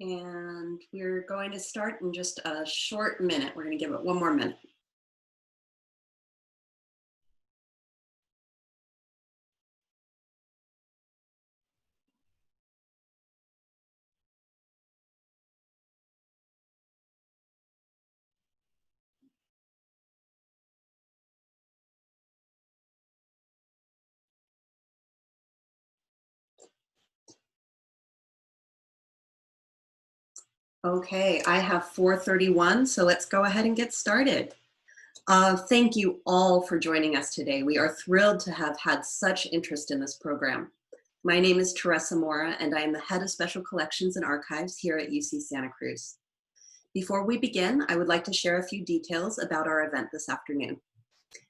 And we're going to start in just a short minute. We're going to give it one more minute. Okay, I have 4:31, so let's go ahead and get started. Thank you all for joining us today. We are thrilled to have had such interest in this program. My name is Teresa Mora, and I am the head of Special Collections and Archives here at UC Santa Cruz. Before we begin, I would like to share a few details about our event this afternoon.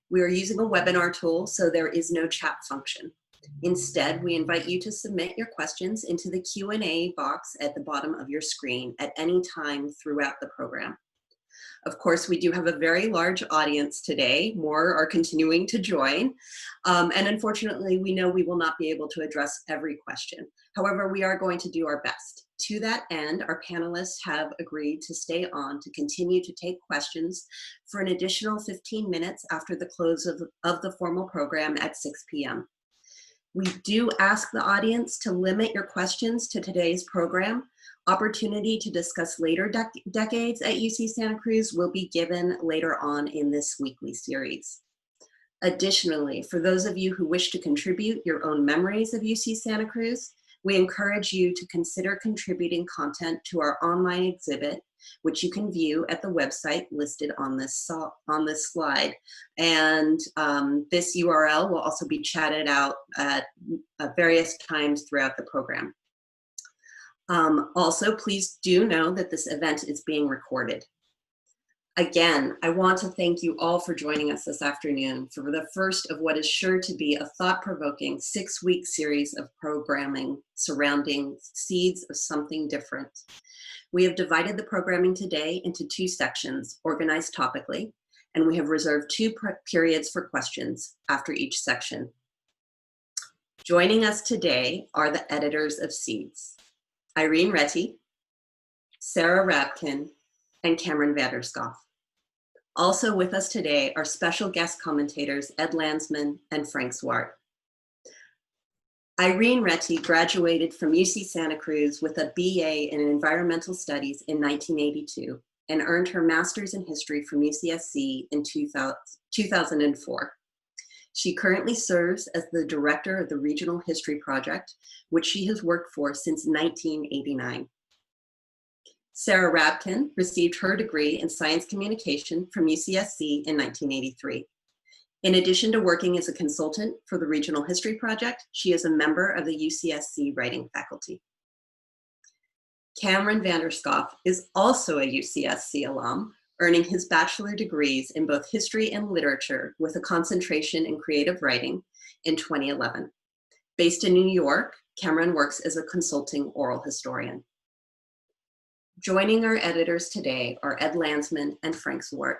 We are using a webinar tool, so there is no chat function. Instead, we invite you to submit your questions into the Q&A box at the bottom of your screen at any time throughout the program. Of course, we do have a very large audience today. More are continuing to join. And unfortunately, we know we will not be able to address every question. However, we are going to do our best. To that end, our panelists have agreed to stay on to continue to take questions for an additional 15 minutes after the close of the formal program at 6 p.m. We do ask the audience to limit your questions to today's program. Opportunity to discuss later decades at UC Santa Cruz will be given later on in this weekly series. Additionally, for those of you who wish to contribute your own memories of UC Santa Cruz, we encourage you to consider contributing content to our online exhibit, which you can view at the website listed on this slide. And this URL will also be chatted out at various times throughout the program. Also, please do know that this event is being recorded. Again, I want to thank you all for joining us this afternoon for the first of what is sure to be a thought-provoking 6-week series of programming surrounding seeds of something different. We have divided the programming today into 2 sections, organized topically, and we have reserved 2 periods for questions after each section. Joining us today are the editors of Seeds, Irene Retty, Sarah Rabkin, and Cameron Vanderskoff. Also with us today are special guest commentators Ed Landsman and Frank Zwart. Irene Retty graduated from UC Santa Cruz with a BA in Environmental Studies in 1982 and earned her master's in history from UCSC in 2004. She currently serves as the director of the Regional History Project, which she has worked for since 1989. Sarah Rabkin received her degree in Science Communication from UCSC in 1983. In addition to working as a consultant for the Regional History Project, she is a member of the UCSC writing faculty. Cameron Vanderskoff is also a UCSC alum, earning his bachelor degrees in both history and literature with a concentration in creative writing in 2011. Based in New York, Cameron works as a consulting oral historian. Joining our editors today are Ed Landsman and Frank Zwart.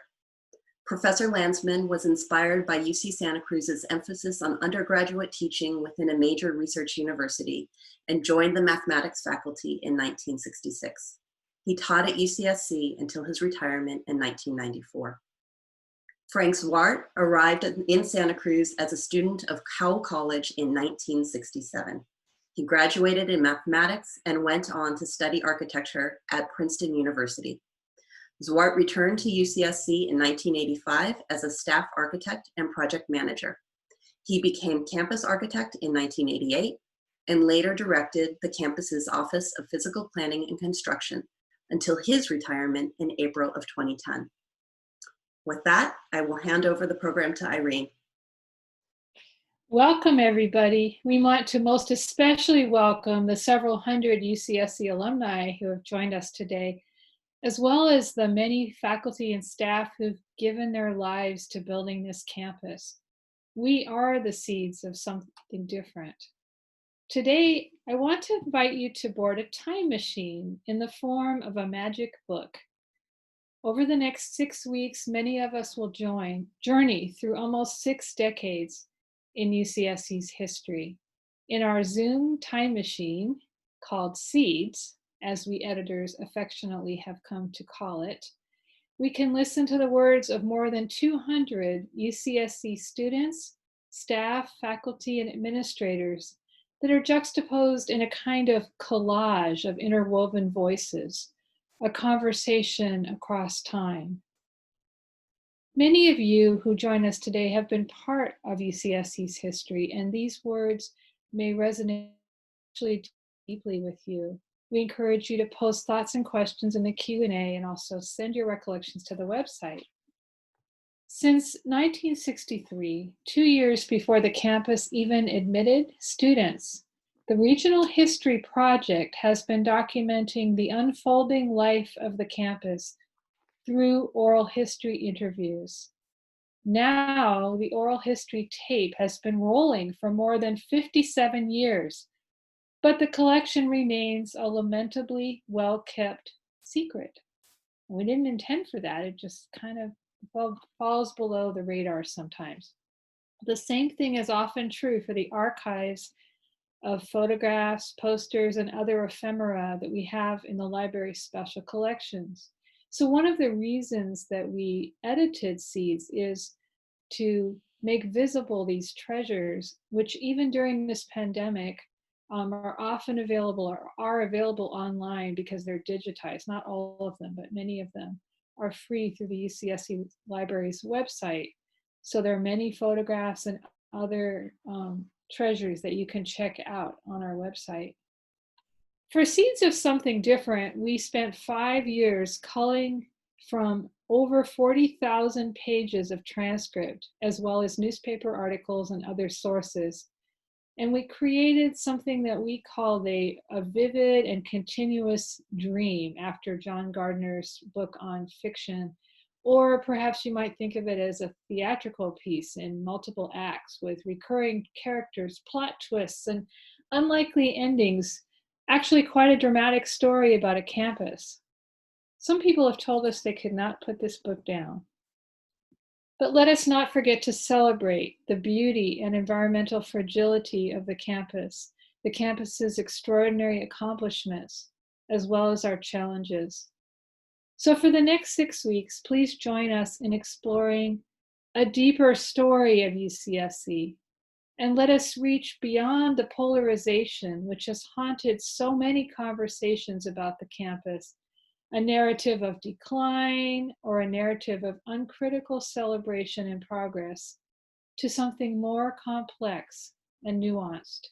Professor Landsman was inspired by UC Santa Cruz's emphasis on undergraduate teaching within a major research university and joined the mathematics faculty in 1966. He taught at UCSC until his retirement in 1994. Frank Zwart arrived in Santa Cruz as a student of Cowell College in 1967. He graduated in mathematics and went on to study architecture at Princeton University. Zwart returned to UCSC in 1985 as a staff architect and project manager. He became campus architect in 1988 and later directed the campus's Office of Physical Planning and Construction until his retirement in April of 2010. With that, I will hand over the program to Irene. Welcome, everybody. We want to most especially welcome the several hundred UCSC alumni who have joined us today, as well as the many faculty and staff who've given their lives to building this campus. We are the seeds of something different. Today, I want to invite you to board a time machine in the form of a magic book. Over the next 6 weeks, many of us will journey through almost 6 decades in UCSC's history. In our Zoom time machine called Seeds, as we editors affectionately have come to call it. We can listen to the words of more than 200 UCSC students, staff, faculty, and administrators that are juxtaposed in a kind of collage of interwoven voices, a conversation across time. Many of you who join us today have been part of UCSC's history, and these words may resonate deeply with you. We encourage you to post thoughts and questions in the Q&A and also send your recollections to the website. Since 1963, 2 years before the campus even admitted students, the Regional History Project has been documenting the unfolding life of the campus through oral history interviews. Now, the oral history tape has been rolling for more than 57 years, but the collection remains a lamentably well-kept secret. We didn't intend for that. It just kind of falls below the radar sometimes. The same thing is often true for the archives of photographs, posters, and other ephemera that we have in the library's special collections. So one of the reasons that we edited Seeds is to make visible these treasures, which even during this pandemic are often available or are available online because they're digitized. Not all of them, but many of them are free through the UCSC Library's website. So there are many photographs and other treasures that you can check out on our website. For Seeds of Something Different, we spent 5 years culling from over 40,000 pages of transcript, as well as newspaper articles and other sources. And we created something that we called a vivid and continuous dream after John Gardner's book on fiction. Or perhaps you might think of it as a theatrical piece in multiple acts with recurring characters, plot twists, and unlikely endings. Actually, quite a dramatic story about a campus. Some people have told us they could not put this book down. But let us not forget to celebrate the beauty and environmental fragility of the campus's extraordinary accomplishments, as well as our challenges. So for the next 6 weeks, please join us in exploring a deeper story of UCSC, and let us reach beyond the polarization which has haunted so many conversations about the campus, a narrative of decline or a narrative of uncritical celebration and progress, to something more complex and nuanced.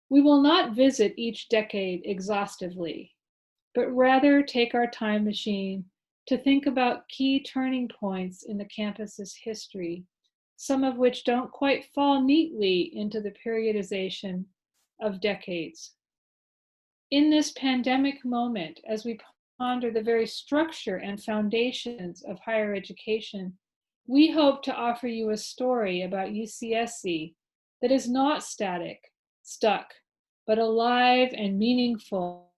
We will not visit each decade exhaustively, but rather take our time machine to think about key turning points in the campus's history, some of which don't quite fall neatly into the periodization of decades. In this pandemic moment, as we ponder the very structure and foundations of higher education, we hope to offer you a story about UCSC that is not static, stuck, but alive and meaningful.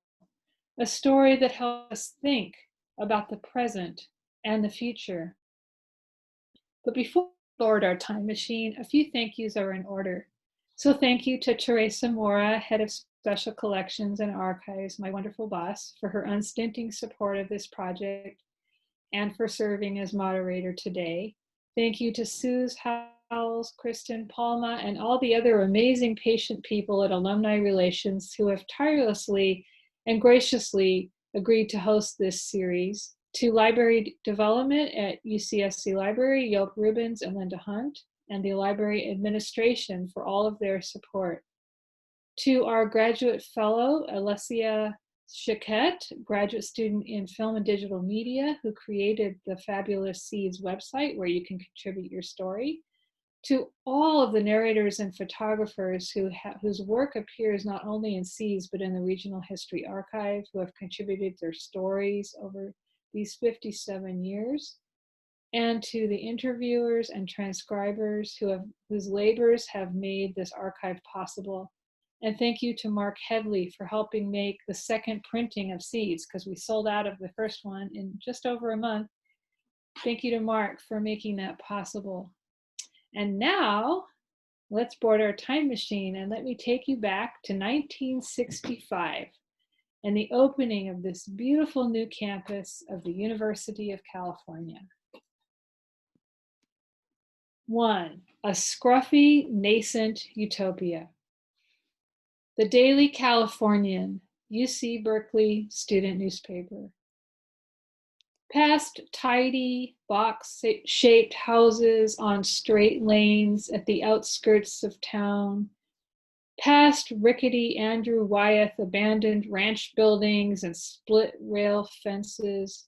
A story that helps us think about the present and the future. But before we board our time machine, a few thank yous are in order. So thank you to Teresa Mora, Head of Special Collections and Archives, my wonderful boss, for her unstinting support of this project and for serving as moderator today. Thank you to Suze Howells, Kristen Palma, and all the other amazing patient people at Alumni Relations who have tirelessly and graciously agreed to host this series. To Library Development at UCSC Library, Yoke Rubens and Linda Hunt, and the Library Administration for all of their support. To our graduate fellow, Alessia Chiquette, graduate student in film and digital media, who created the fabulous Seeds website where you can contribute your story. To all of the narrators and photographers whose work appears not only in Seeds but in the Regional History Archive, who have contributed their stories over these 57 years, and to the interviewers and transcribers whose labors have made this archive possible. And thank you to Mark Headley for helping make the second printing of Seeds, because we sold out of the first one in just over a month. Thank you to Mark for making that possible. And now, let's board our time machine and let me take you back to 1965. and the opening of this beautiful new campus of the University of California. 1. A scruffy, nascent utopia. The Daily Californian, UC Berkeley student newspaper. Past tidy, box-shaped houses on straight lanes at the outskirts of town, past rickety Andrew Wyeth abandoned ranch buildings and split rail fences,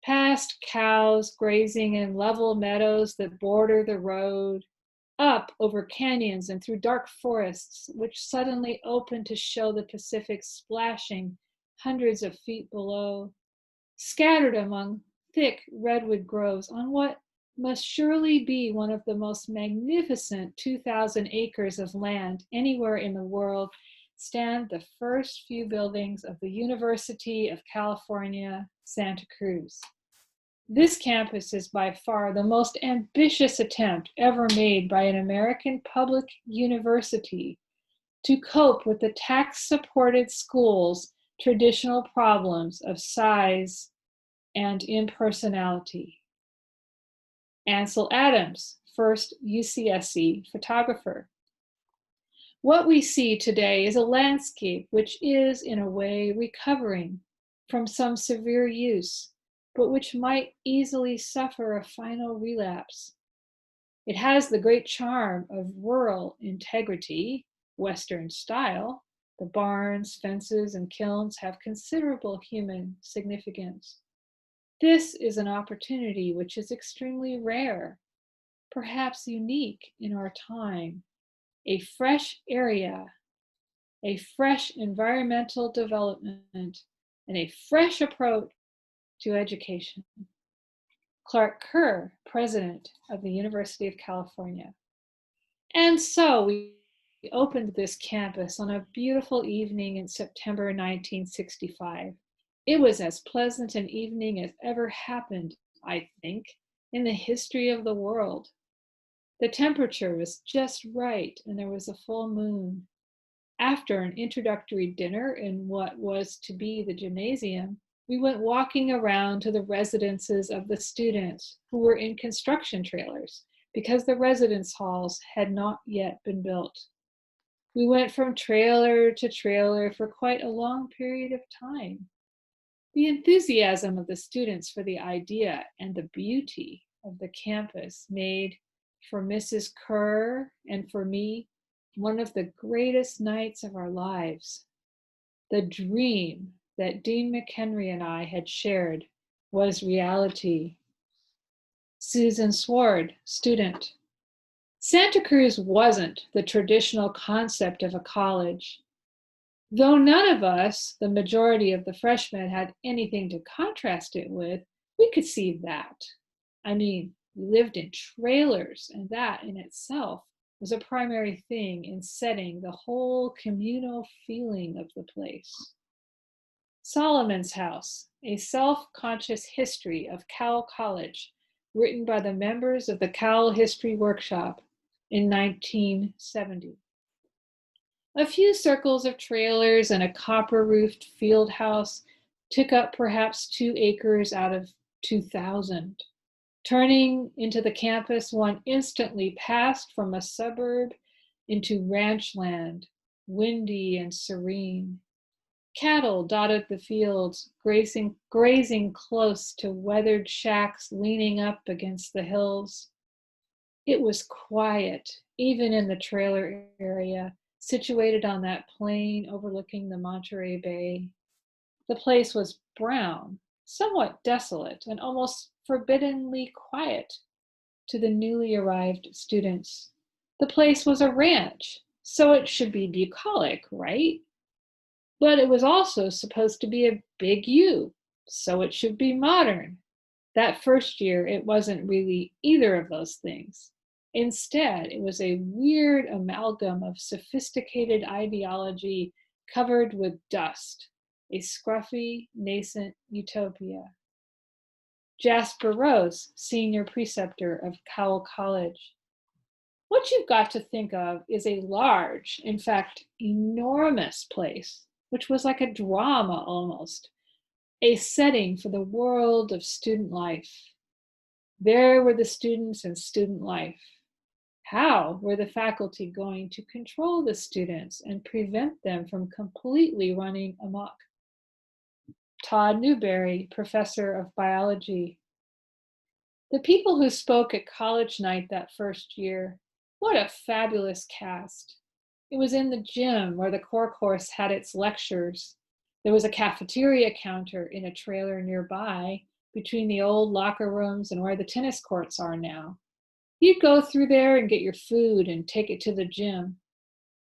past cows grazing in level meadows that border the road, up over canyons and through dark forests, which suddenly open to show the Pacific splashing hundreds of feet below, scattered among thick redwood groves on what must surely be one of the most magnificent 2,000 acres of land anywhere in the world, stand the first few buildings of the University of California, Santa Cruz. This campus is by far the most ambitious attempt ever made by an American public university to cope with the tax-supported school's traditional problems of size and impersonality. Ansel Adams, first UCSC photographer. What we see today is a landscape which is, in a way, recovering from some severe use, but which might easily suffer a final relapse. It has the great charm of rural integrity, Western style. The barns, fences, and kilns have considerable human significance. This is an opportunity which is extremely rare, perhaps unique in our time. A fresh area, a fresh environmental development, and a fresh approach to education. Clark Kerr, president of the University of California. And so we opened this campus on a beautiful evening in September 1965. It was as pleasant an evening as ever happened, I think, in the history of the world. The temperature was just right, and there was a full moon. After an introductory dinner in what was to be the gymnasium, we went walking around to the residences of the students who were in construction trailers because the residence halls had not yet been built. We went from trailer to trailer for quite a long period of time. The enthusiasm of the students for the idea and the beauty of the campus made, for Mrs. Kerr and for me, one of the greatest nights of our lives. The dream that Dean McHenry and I had shared was reality. Susan Sward, student. Santa Cruz wasn't the traditional concept of a college. Though none of us, the majority of the freshmen, had anything to contrast it with, we could see that. I mean, we lived in trailers, and that in itself was a primary thing in setting the whole communal feeling of the place. Solomon's House, a self-conscious history of Cal College, written by the members of the Cal History Workshop in 1970. A few circles of trailers and a copper-roofed field house took up perhaps 2 acres out of 2,000. Turning into the campus, one instantly passed from a suburb into ranch land, windy and serene. Cattle dotted the fields, grazing close to weathered shacks leaning up against the hills. It was quiet, even in the trailer area, situated on that plain overlooking the Monterey Bay. The place was brown, somewhat desolate, and almost forbiddingly quiet to the newly arrived students. The place was a ranch, so it should be bucolic, right? But it was also supposed to be a big U, so it should be modern. That first year, it wasn't really either of those things. Instead, it was a weird amalgam of sophisticated ideology covered with dust, a scruffy, nascent utopia. Jasper Rose, senior preceptor of Cowell College. What you've got to think of is a large, in fact, enormous place which was like a drama almost, a setting for the world of student life. There were the students and student life. How were the faculty going to control the students and prevent them from completely running amok? Todd Newberry, professor of biology. The people who spoke at college night that first year, what a fabulous cast. It was in the gym where the core course had its lectures. There was a cafeteria counter in a trailer nearby between the old locker rooms and where the tennis courts are now. You'd go through there and get your food and take it to the gym.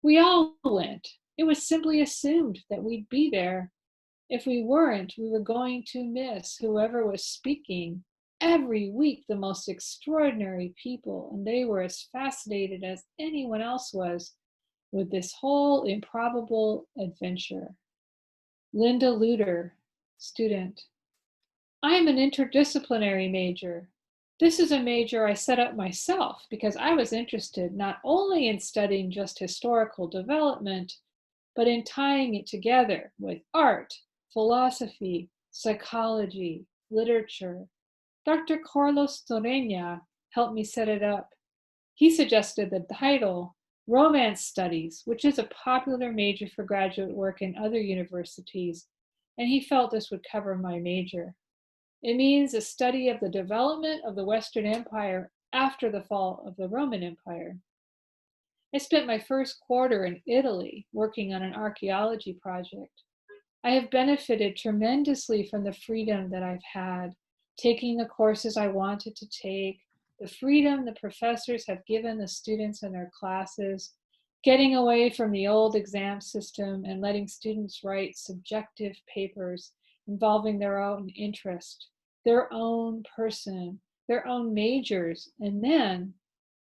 We all went. It was simply assumed that we'd be there. If we weren't, we were going to miss whoever was speaking. Every week, the most extraordinary people, and they were as fascinated as anyone else was with this whole improbable adventure. Linda Luder, student. I am an interdisciplinary major. This is a major I set up myself because I was interested not only in studying just historical development, but in tying it together with art, philosophy, psychology, literature. Dr. Carlos Torreña helped me set it up. He suggested the title, Romance Studies, which is a popular major for graduate work in other universities, and he felt this would cover my major. It means a study of the development of the Western Empire after the fall of the Roman Empire. I spent my first quarter in Italy working on an archaeology project. I have benefited tremendously from the freedom that I've had, taking the courses I wanted to take, the freedom the professors have given the students in their classes, getting away from the old exam system and letting students write subjective papers involving their own interest, their own person, their own majors, and then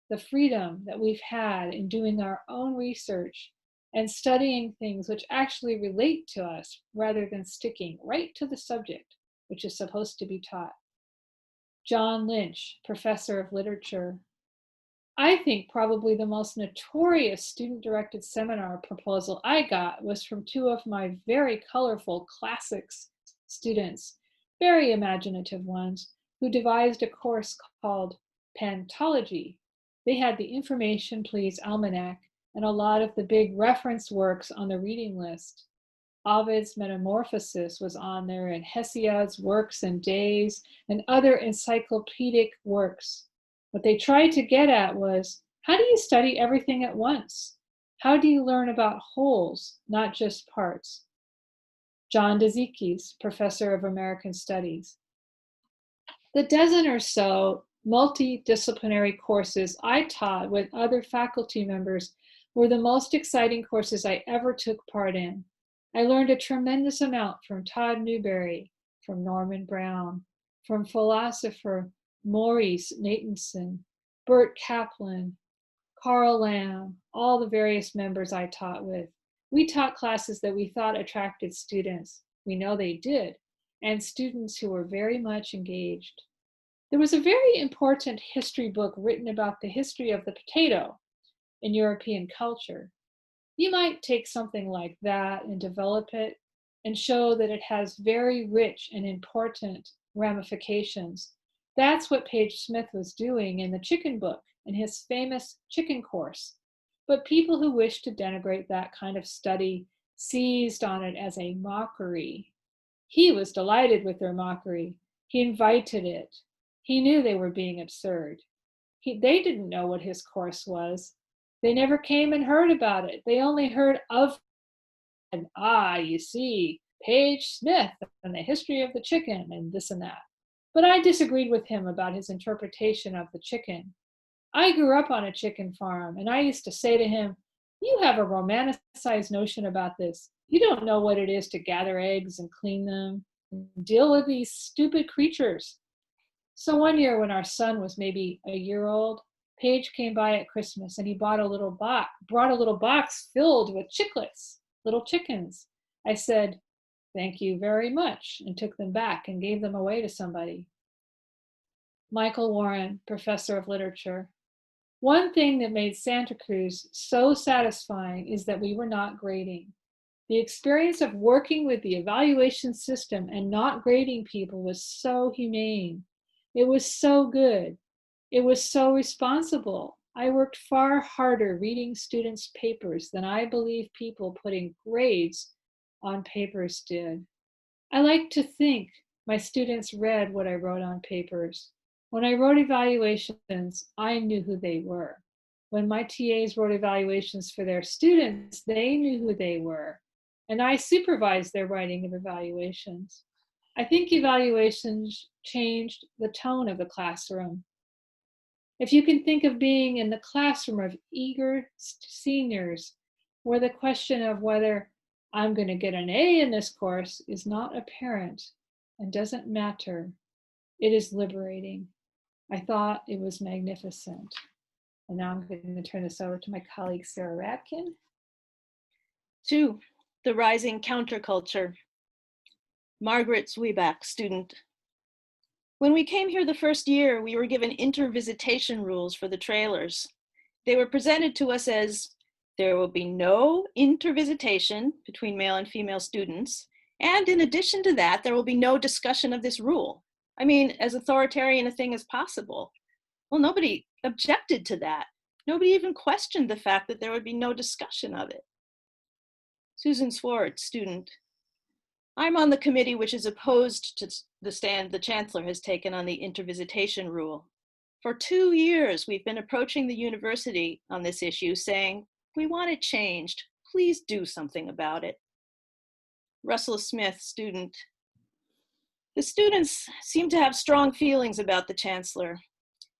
the freedom that we've had in doing our own research and studying things which actually relate to us rather than sticking right to the subject, which is supposed to be taught. John Lynch, professor of literature. I think probably the most notorious student-directed seminar proposal I got was from two of my very colorful classics students, very imaginative ones, who devised a course called Pantology. They had the Information Please Almanac and a lot of the big reference works on the reading list. Ovid's Metamorphoses was on there, and Hesiod's Works and Days, and other encyclopedic works. What they tried to get at was, how do you study everything at once? How do you learn about wholes, not just parts? John Dezikis, professor of American Studies. The dozen or so multidisciplinary courses I taught with other faculty members were the most exciting courses I ever took part in. I learned a tremendous amount from Todd Newberry, from Norman Brown, from philosopher Maurice Natanson, Bert Kaplan, Carl Lamb, all the various members I taught with. We taught classes that we thought attracted students. We know they did, and students who were very much engaged. There was a very important history book written about the history of the potato in European culture. You might take something like that and develop it and show that it has very rich and important ramifications. That's what Page Smith was doing in the chicken book, in his famous chicken course. But people who wished to denigrate that kind of study seized on it as a mockery. He was delighted with their mockery. He invited it. He knew they were being absurd. They didn't know what his course was. They never came and heard about it. They only heard of, and you see, Page Smith and the history of the chicken and this and that. But I disagreed with him about his interpretation of the chicken. I grew up on a chicken farm, and I used to say to him, you have a romanticized notion about this. You don't know what it is to gather eggs and clean them and deal with these stupid creatures. So one year when our son was maybe a year old, Paige came by at Christmas and he brought a little box filled with chiclets, little chickens. I said, thank you very much, and took them back and gave them away to somebody. Michael Warren, professor of literature. One thing that made Santa Cruz so satisfying is that we were not grading. The experience of working with the evaluation system and not grading people was so humane. It was so good. It was so responsible. I worked far harder reading students' papers than I believe people putting grades on papers did. I like to think my students read what I wrote on papers. When I wrote evaluations, I knew who they were. When my TAs wrote evaluations for their students, they knew who they were. And I supervised their writing of evaluations. I think evaluations changed the tone of the classroom. If you can think of being in the classroom of eager seniors, where the question of whether I'm going to get an A in this course is not apparent and doesn't matter, it is liberating. I thought it was magnificent. And now I'm going to turn this over to my colleague, Sarah Radkin. 2, The Rising Counterculture. Margaret Zwieback, student. When we came here the first year, we were given intervisitation rules for the trailers. They were presented to us as, there will be no intervisitation between male and female students, and in addition to that, there will be no discussion of this rule. I mean, as authoritarian a thing as possible. Well, nobody objected to that. Nobody even questioned the fact that there would be no discussion of it. Susan Swart, student. I'm on the committee which is opposed to the stand the chancellor has taken on the intervisitation rule. For 2 years, we've been approaching the university on this issue saying, we want it changed. Please do something about it. Russell Smith, student. The students seem to have strong feelings about the chancellor.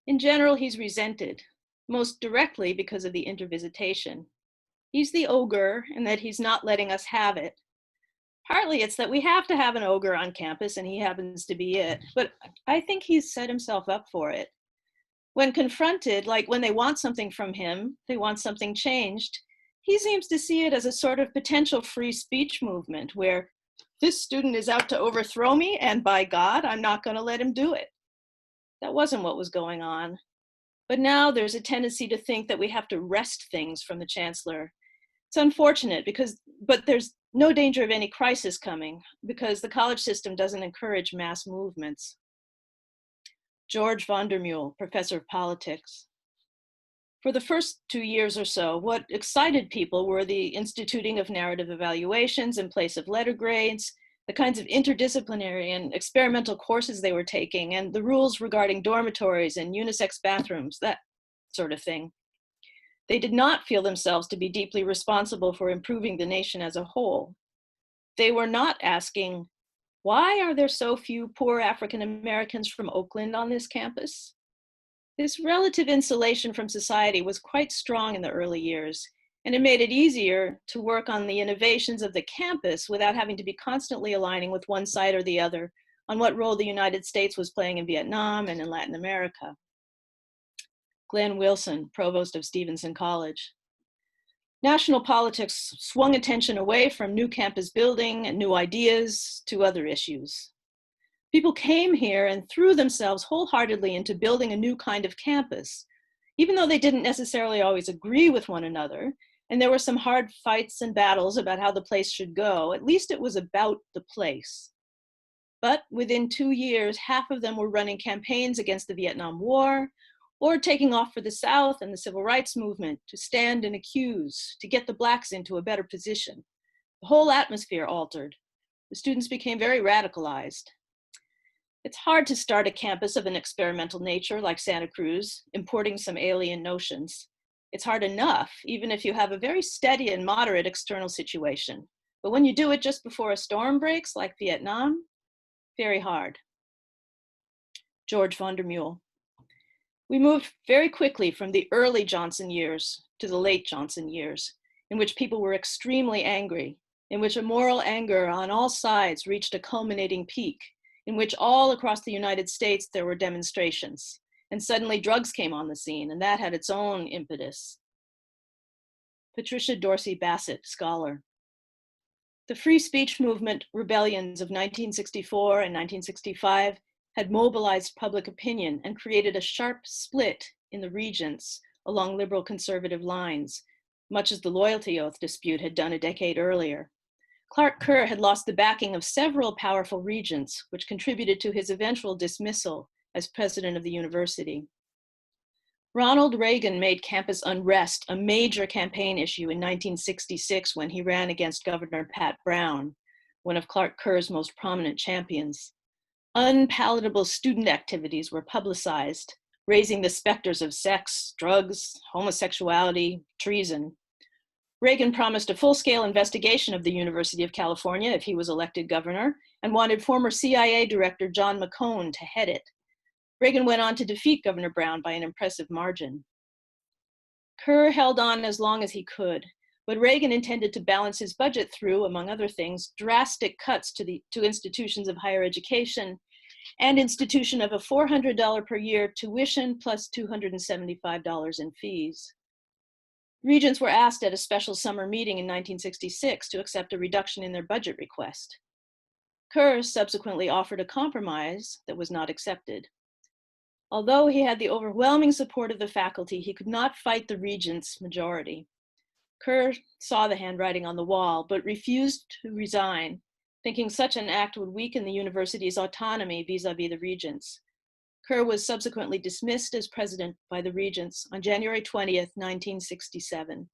In general, he's resented, most directly because of the intervisitation. He's the ogre and that he's not letting us have it. Partly it's that we have to have an ogre on campus and he happens to be it, but I think he's set himself up for it. When confronted, like when they want something from him, they want something changed, he seems to see it as a sort of potential free speech movement where this student is out to overthrow me and by God, I'm not going to let him do it. That wasn't what was going on. But now there's a tendency to think that we have to wrest things from the chancellor. It's unfortunate but there's no danger of any crisis coming because the college system doesn't encourage mass movements. George Vandermeulen, professor of politics. For the first 2 years or so, what excited people were the instituting of narrative evaluations in place of letter grades, the kinds of interdisciplinary and experimental courses they were taking, and the rules regarding dormitories and unisex bathrooms, that sort of thing. They did not feel themselves to be deeply responsible for improving the nation as a whole. They were not asking, why are there so few poor African Americans from Oakland on this campus? This relative insulation from society was quite strong in the early years, and it made it easier to work on the innovations of the campus without having to be constantly aligning with one side or the other on what role the United States was playing in Vietnam and in Latin America. Glenn Wilson, provost of Stevenson College. National politics swung attention away from new campus building and new ideas to other issues. People came here and threw themselves wholeheartedly into building a new kind of campus, even though they didn't necessarily always agree with one another, and there were some hard fights and battles about how the place should go. At least it was about the place. But within 2 years, half of them were running campaigns against the Vietnam War, or taking off for the South and the civil rights movement to stand and accuse, to get the Blacks into a better position. The whole atmosphere altered. The students became very radicalized. It's hard to start a campus of an experimental nature like Santa Cruz, importing some alien notions. It's hard enough, even if you have a very steady and moderate external situation. But when you do it just before a storm breaks, like Vietnam, very hard. George Vandermeulen. We moved very quickly from the early Johnson years to the late Johnson years, in which people were extremely angry, in which a moral anger on all sides reached a culminating peak, in which all across the United States there were demonstrations. And suddenly drugs came on the scene, and that had its own impetus. Patricia Dorsey Bassett, scholar. The free speech movement rebellions of 1964 and 1965 had mobilized public opinion and created a sharp split in the regents along liberal conservative lines, much as the loyalty oath dispute had done a decade earlier. Clark Kerr had lost the backing of several powerful regents, which contributed to his eventual dismissal as president of the university. Ronald Reagan made campus unrest a major campaign issue in 1966 when he ran against Governor Pat Brown, one of Clark Kerr's most prominent champions. Unpalatable student activities were publicized, raising the specters of sex, drugs, homosexuality, treason. Reagan promised a full-scale investigation of the University of California if he was elected governor, and wanted former CIA Director John McCone to head it. Reagan went on to defeat Governor Brown by an impressive margin. Kerr held on as long as he could, but Reagan intended to balance his budget through, among other things, drastic cuts to institutions of higher education and institution of a $400 per year tuition plus $275 in fees. Regents were asked at a special summer meeting in 1966 to accept a reduction in their budget request. Kerr subsequently offered a compromise that was not accepted. Although he had the overwhelming support of the faculty, he could not fight the regents' majority. Kerr saw the handwriting on the wall, but refused to resign, thinking such an act would weaken the university's autonomy vis-a-vis the regents. Kerr was subsequently dismissed as president by the regents on January 20th, 1967.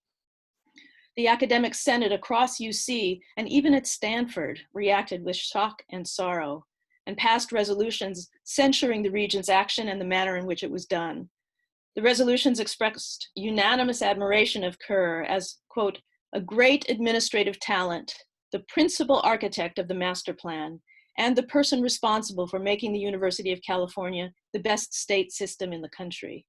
The academic senate across UC and even at Stanford reacted with shock and sorrow and passed resolutions censuring the regents' action and the manner in which it was done. The resolutions expressed unanimous admiration of Kerr as, quote, a great administrative talent, the principal architect of the master plan, and the person responsible for making the University of California the best state system in the country.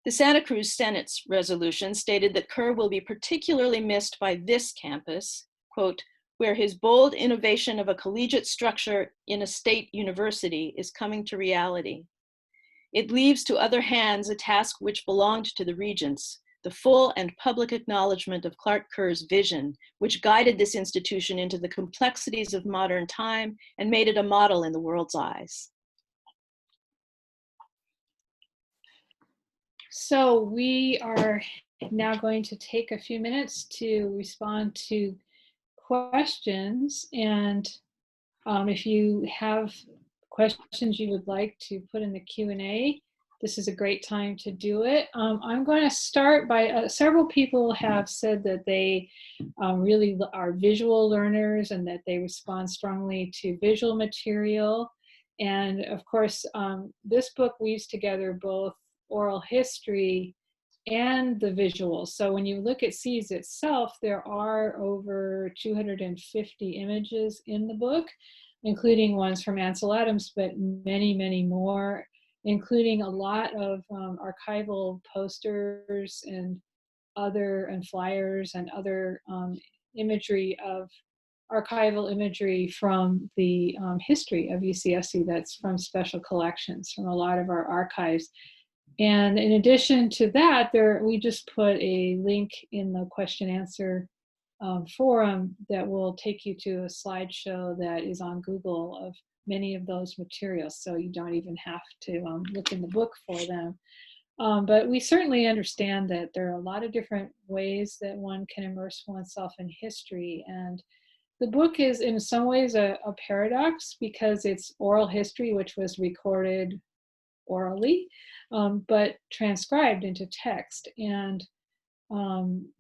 The Santa Cruz Senate's resolution stated that Kerr will be particularly missed by this campus, quote, where his bold innovation of a collegiate structure in a state university is coming to reality. It leaves to other hands a task which belonged to the regents, the full and public acknowledgement of Clark Kerr's vision, which guided this institution into the complexities of modern time and made it a model in the world's eyes. So we are now going to take a few minutes to respond to questions, and if you have questions you would like to put in the Q&A, this is a great time to do it. I'm going to start by, several people have said that they really are visual learners and that they respond strongly to visual material. And of course, this book weaves together both oral history and the visuals. So when you look at Seeds itself, there are over 250 images in the book, including ones from Ansel Adams, but many, many more, including a lot of archival posters and flyers and other imagery of archival imagery from the history of UCSC that's from special collections from a lot of our archives. And in addition to that, we just put a link in the question answer forum that will take you to a slideshow that is on Google of many of those materials, so you don't even have to look in the book for them. But we certainly understand that there are a lot of different ways that one can immerse oneself in history, and the book is in some ways a paradox because it's oral history, which was recorded orally, but transcribed into text. And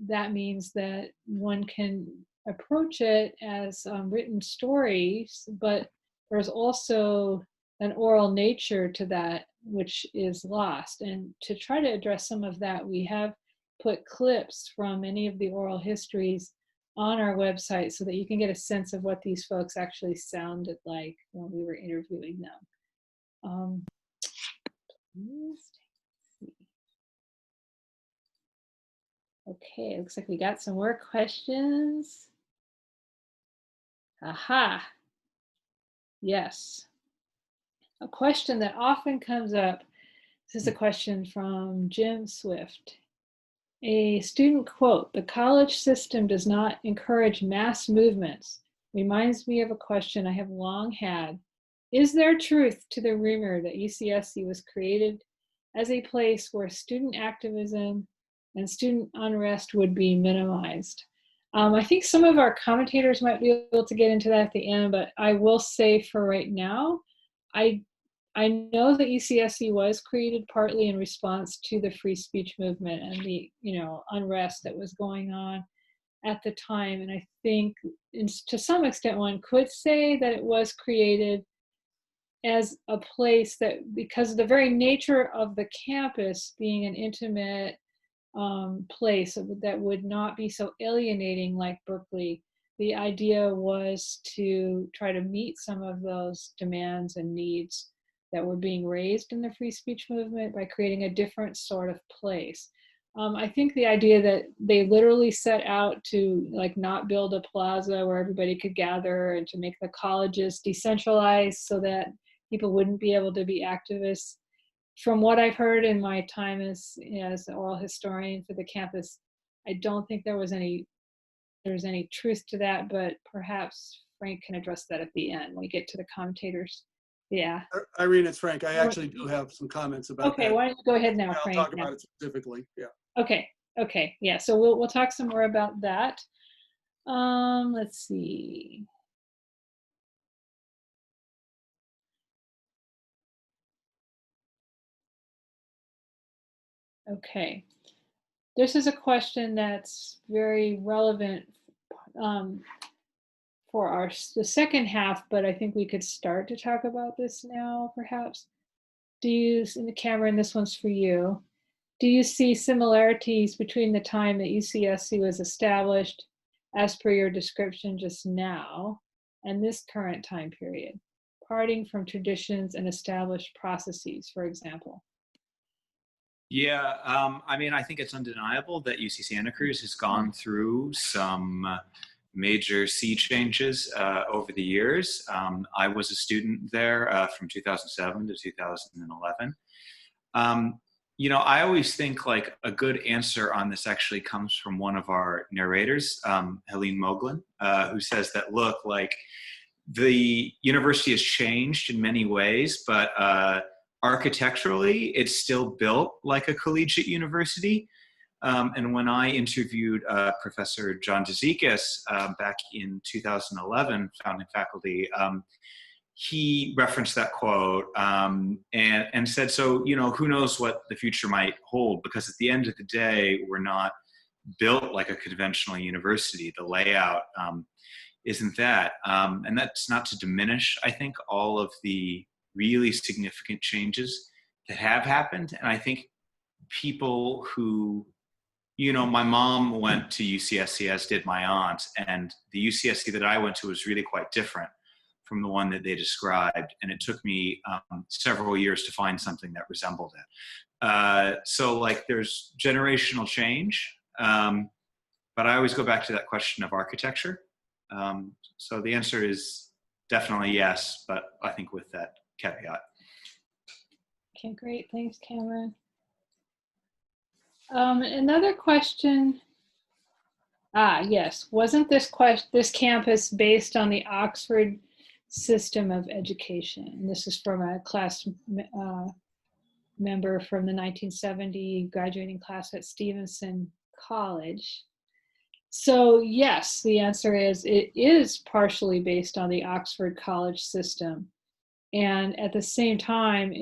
that means that one can approach it as written stories, but there's also an oral nature to that which is lost. And to try to address some of that, we have put clips from many of the oral histories on our website so that you can get a sense of what these folks actually sounded like when we were interviewing them. Okay, looks like we got some more questions. Aha. Yes. A question that often comes up. This is a question from Jim Swift. A student quote, "The college system does not encourage mass movements," reminds me of a question I have long had. Is there truth to the rumor that UCSC was created as a place where student activism and student unrest would be minimized? I think some of our commentators might be able to get into that at the end, but I will say for right now, I know that UCSC was created partly in response to the free speech movement and the unrest that was going on at the time. And I think to some extent one could say that it was created as a place that, because of the very nature of the campus being an intimate place that would not be so alienating like Berkeley, the idea was to try to meet some of those demands and needs that were being raised in the free speech movement by creating a different sort of place. I think the idea that they literally set out to not build a plaza where everybody could gather and to make the colleges decentralized so that people wouldn't be able to be activists. From what I've heard in my time as an oral historian for the campus, I don't think there's any truth to that, but perhaps Frank can address that at the end when we get to the commentators. Yeah. Irene, it's Frank. I actually do have some comments about that. Okay, why don't you go ahead now, Frank? I'll talk about it specifically. Yeah. Okay. Yeah. So we'll talk some more about that. Let's see. Okay. This is a question that's very relevant for the second half, but I think we could start to talk about this now, perhaps. Cameron, this one's for you. Do you see similarities between the time that UCSC was established, as per your description just now, and this current time period, parting from traditions and established processes, for example? Yeah, I mean, I think it's undeniable that UC Santa Cruz has gone through some major sea changes over the years. I was a student there from 2007 to 2011. I always think like a good answer on this actually comes from one of our narrators, Helene Moglin, who says that, look, like the university has changed in many ways, but architecturally, it's still built like a collegiate university. And when I interviewed Professor John Dzikis back in 2011, founding faculty, he referenced that quote and said, so, who knows what the future might hold? Because at the end of the day, we're not built like a conventional university. The layout isn't that. And that's not to diminish, I think, all of the really significant changes that have happened. And I think people who, my mom went to UCSC, as did my aunt, and the UCSC that I went to was really quite different from the one that they described. And it took me several years to find something that resembled it. So like there's generational change, but I always go back to that question of architecture. So the answer is definitely yes, but I think with that caveat. Okay, great. Thanks, Cameron. Another question. Yes. Wasn't this campus based on the Oxford system of education? And this is from a class member from the 1970 graduating class at Stevenson College. So yes, the answer is it is partially based on the Oxford College system. And at the same time,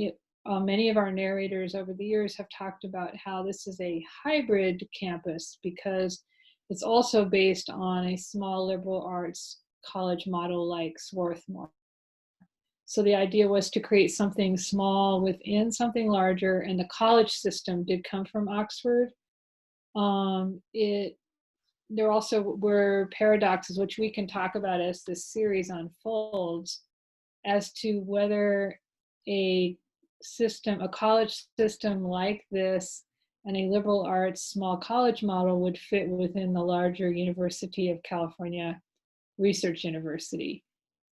many of our narrators over the years have talked about how this is a hybrid campus because it's also based on a small liberal arts college model like Swarthmore. So the idea was to create something small within something larger, and the college system did come from Oxford. There also were paradoxes, which we can talk about as this series unfolds, as to whether a college system like this and a liberal arts small college model would fit within the larger University of California Research University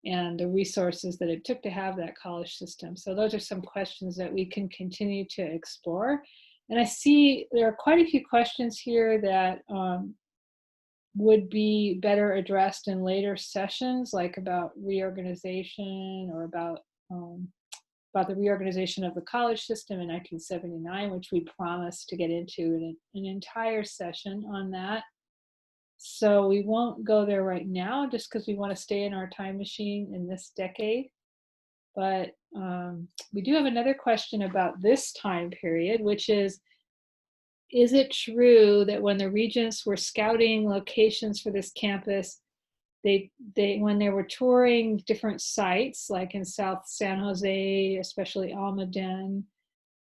and the resources that it took to have that college system. So those are some questions that we can continue to explore. And I see there are quite a few questions here that would be better addressed in later sessions, like about reorganization or about the reorganization of the college system in 1979, which we promised to get into an entire session on that. So we won't go there right now just because we want to stay in our time machine in this decade. But we do have another question about this time period, which is it true that when the regents were scouting locations for this campus, they when they were touring different sites, like in South San Jose, especially Almaden,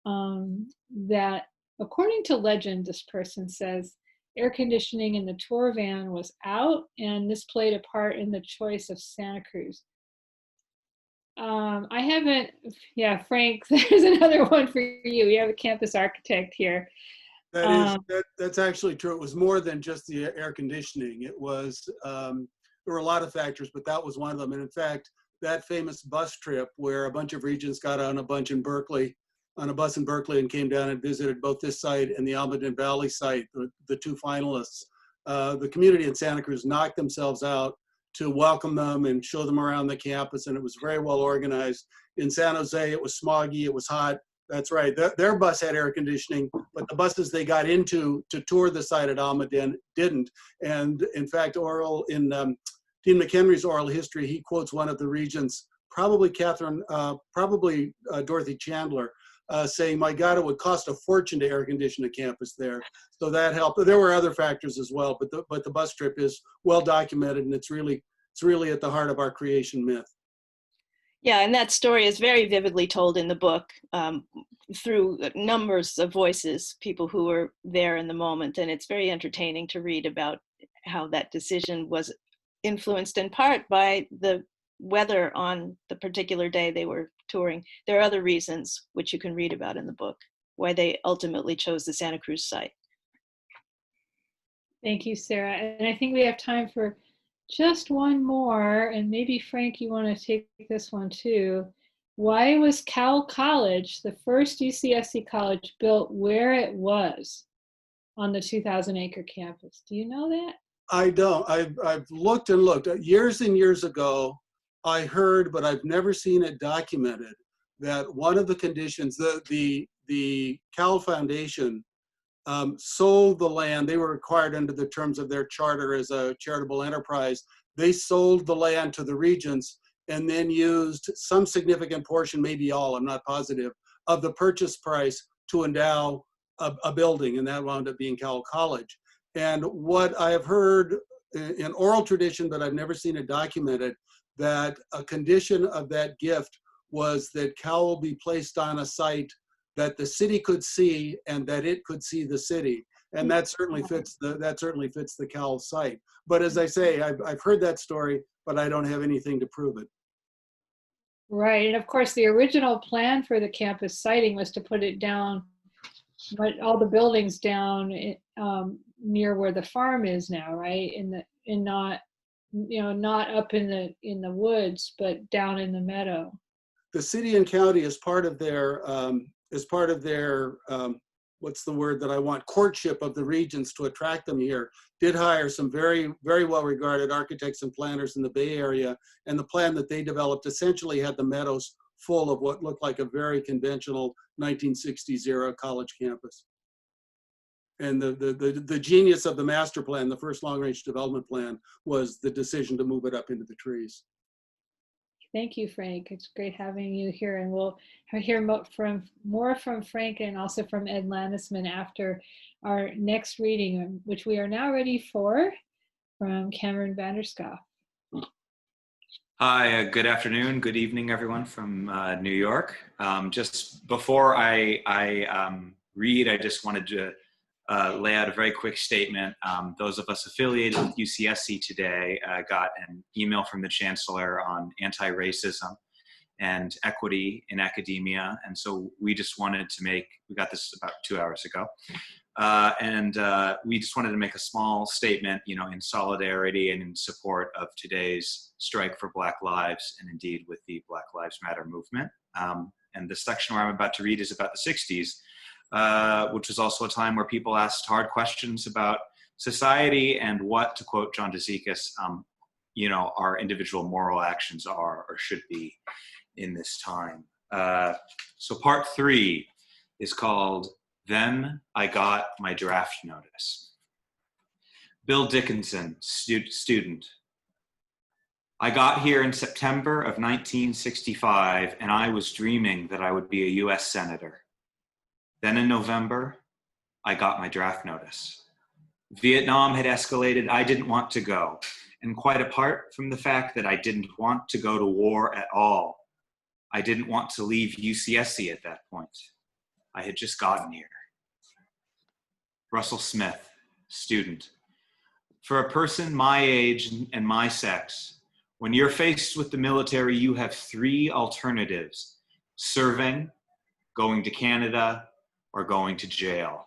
that according to legend, this person says, air conditioning in the tour van was out, and this played a part in the choice of Santa Cruz. I haven't, yeah, Frank, there's another one for you. You have a campus architect here. That's actually true. It was more than just the air conditioning. It was, there were a lot of factors, but that was one of them. And in fact, that famous bus trip where a bunch of regents got on a bus in Berkeley and came down and visited both this site and the Almaden Valley site, the two finalists, the community in Santa Cruz knocked themselves out to welcome them and show them around the campus, and it was very well organized. In San Jose, it was smoggy, it was hot. That's right, their bus had air conditioning, but the buses they got into to tour the site at Almaden didn't. And in fact, in Dean McHenry's oral history, he quotes one of the regents, probably Dorothy Chandler, saying, "My God, it would cost a fortune to air condition a campus there." So that helped. There were other factors as well, but the bus trip is well documented, and it's really at the heart of our creation myth. Yeah, and that story is very vividly told in the book through numbers of voices, people who were there in the moment, and it's very entertaining to read about how that decision was influenced in part by the weather on the particular day they were touring. There are other reasons which you can read about in the book, why they ultimately chose the Santa Cruz site. Thank you, Sarah. And I think we have time for just one more, and maybe Frank, you want to take this one too. Why was Cal College, the first UCSC college, built where it was on the 2,000-acre campus? Do you know that? I don't. I've looked and looked. Years and years ago, I heard, but I've never seen it documented, that one of the conditions, the Cal Foundation sold the land. They were required under the terms of their charter as a charitable enterprise. They sold the land to the regents and then used some significant portion, maybe all, I'm not positive, of the purchase price to endow a building, and that wound up being Cal College. And what I have heard in oral tradition, but I've never seen it documented, that a condition of that gift was that Cal will be placed on a site that the city could see and that it could see the city. And that certainly fits the Cal site. But as I say, I've heard that story, but I don't have anything to prove it. Right, and of course the original plan for the campus siting was to put it down, but all the buildings down near where the farm is now, right? Not up in the woods, but down in the meadow. The city and county, as part of their what's the word that I want, courtship of the regents to attract them here, did hire some very, very well-regarded architects and planners in the Bay Area. And the plan that they developed essentially had the meadows full of what looked like a very conventional 1960s era college campus. And the genius of the master plan, the first long-range development plan, was the decision to move it up into the trees. Thank you, Frank. It's great having you here, and we'll hear more from Frank and also from Ed Landesman after our next reading, which we are now ready for, from Cameron Vanderskoff. Hi, good afternoon, good evening, everyone from New York. Just before I read, I just wanted to lay out a very quick statement. Those of us affiliated with UCSC today got an email from the Chancellor on anti-racism and equity in academia. And so we just wanted to we got this about 2 hours ago. We just wanted to make a small statement, in solidarity and in support of today's strike for Black lives, and indeed with the Black Lives Matter movement. And the section where I'm about to read is about the 60s, which was also a time where people asked hard questions about society and what, to quote John Dezikis, our individual moral actions are or should be in this time. So part 3 is called Then I Got My Draft Notice. Bill Dickinson, student. I got here in September of 1965, and I was dreaming that I would be a US Senator. Then in November, I got my draft notice. Vietnam had escalated. I didn't want to go. And quite apart from the fact that I didn't want to go to war at all, I didn't want to leave UCSC at that point. I had just gotten here. Russell Smith, student. For a person my age and my sex, when you're faced with the military, you have three alternatives: serving, going to Canada, or going to jail.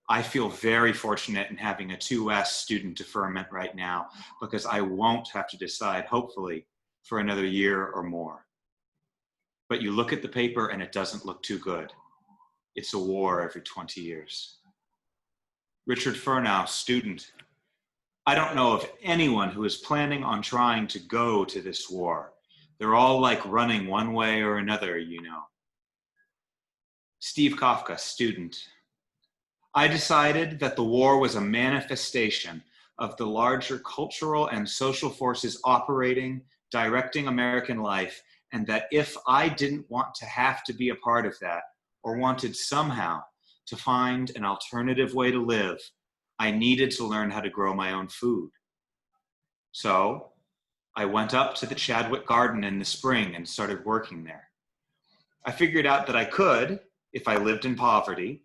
I feel very fortunate in having a 2S student deferment right now because I won't have to decide, hopefully, for another year or more. But you look at the paper and it doesn't look too good. It's a war every 20 years. Richard Furnow, student. I don't know of anyone who is planning on trying to go to this war. They're all like running one way or another, you know. Steve Kafka, student. I decided that the war was a manifestation of the larger cultural and social forces operating, directing American life, and that if I didn't want to have to be a part of that, or wanted somehow to find an alternative way to live, I needed to learn how to grow my own food. So I went up to the Chadwick Garden in the spring and started working there. I figured out that I could, if I lived in poverty,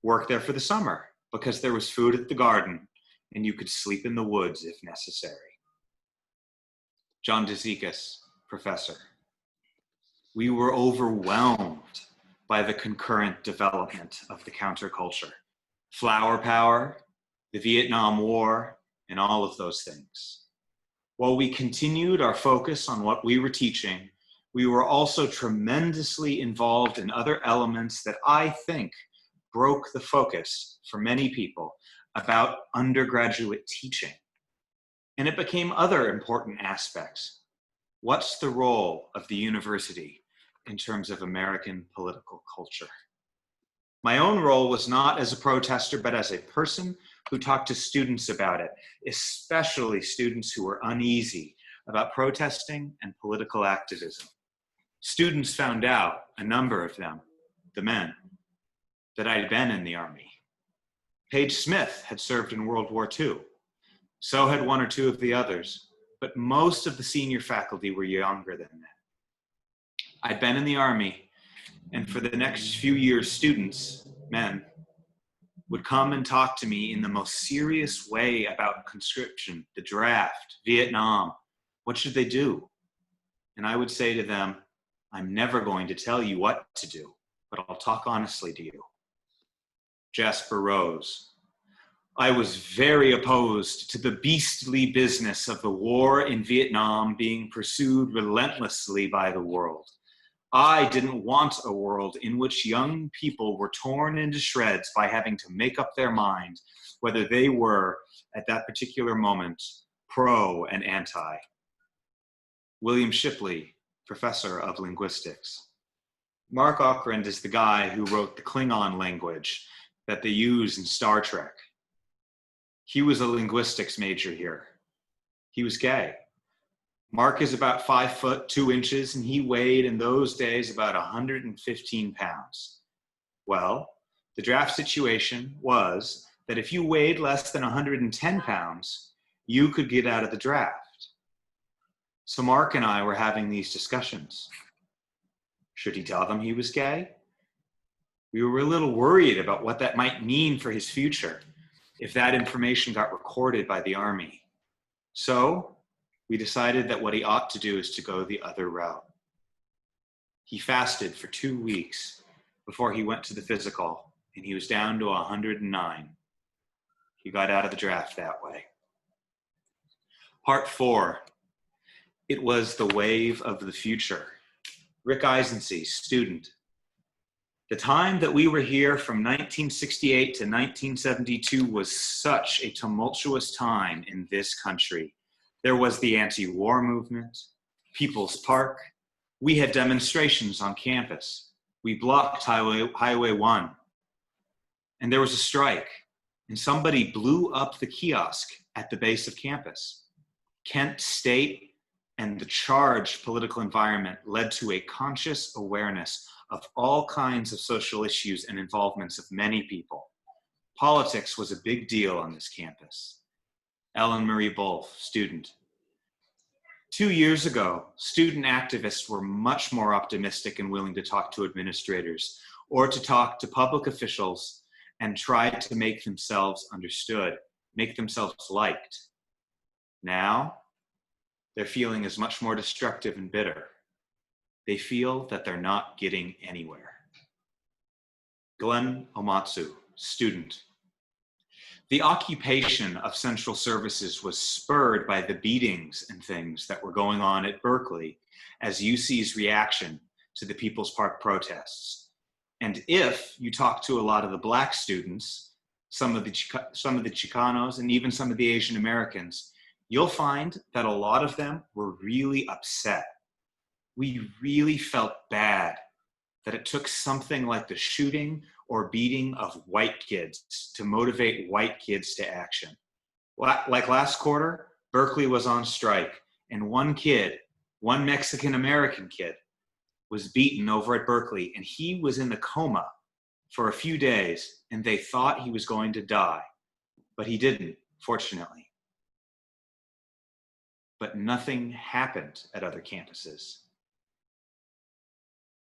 work there for the summer because there was food at the garden and you could sleep in the woods if necessary. John Dezikis, professor. We were overwhelmed by the concurrent development of the counterculture. Flower power, the Vietnam War, and all of those things. While we continued our focus on what we were teaching, we were also tremendously involved in other elements that I think broke the focus for many people about undergraduate teaching. And it became other important aspects. What's the role of the university in terms of American political culture? My own role was not as a protester, but as a person who talked to students about it, especially students who were uneasy about protesting and political activism. Students found out, a number of them, the men, that I had been in the Army. Paige Smith had served in World War II. So had one or two of the others, but most of the senior faculty were younger than that. I'd been in the Army, and for the next few years, students, men, would come and talk to me in the most serious way about conscription, the draft, Vietnam. What should they do? And I would say to them, I'm never going to tell you what to do, but I'll talk honestly to you. Jasper Rose. I was very opposed to the beastly business of the war in Vietnam being pursued relentlessly by the world. I didn't want a world in which young people were torn into shreds by having to make up their mind whether they were, at that particular moment, pro and anti. William Shipley, professor of linguistics. Mark Okrand is the guy who wrote the Klingon language that they use in Star Trek. He was a linguistics major here. He was gay. Mark is about 5 foot 2 inches, and he weighed in those days about 115 pounds. Well, the draft situation was that if you weighed less than 110 pounds, you could get out of the draft. So Mark and I were having these discussions. Should he tell them he was gay? We were a little worried about what that might mean for his future if that information got recorded by the Army. So we decided that what he ought to do is to go the other route. He fasted for 2 weeks before he went to the physical, and he was down to 109. He got out of the draft that way. Part 4, it was the wave of the future. Rick Eisensee, student. The time that we were here from 1968 to 1972 was such a tumultuous time in this country. There was the anti-war movement, People's Park. We had demonstrations on campus. We blocked Highway 1. And there was a strike. and somebody blew up the kiosk at the base of campus. Kent State and the charged political environment led to a conscious awareness of all kinds of social issues and involvements of many people. Politics was a big deal on this campus. Ellen Marie Bolf, student. 2 years ago, student activists were much more optimistic and willing to talk to administrators or to talk to public officials and try to make themselves understood, make themselves liked. Now, their feeling is much more destructive and bitter. They feel that they're not getting anywhere. Glenn Omatsu, student. The occupation of central services was spurred by the beatings and things that were going on at Berkeley as UC's reaction to the People's Park protests. And if you talk to a lot of the Black students, some of the Chicanos, and even some of the Asian Americans, you'll find that a lot of them were really upset. We really felt bad that it took something like the shooting or beating of white kids to motivate white kids to action. Like last quarter, Berkeley was on strike, and one Mexican-American kid, was beaten over at Berkeley, and he was in a coma for a few days, and they thought he was going to die, but he didn't, fortunately. But nothing happened at other campuses.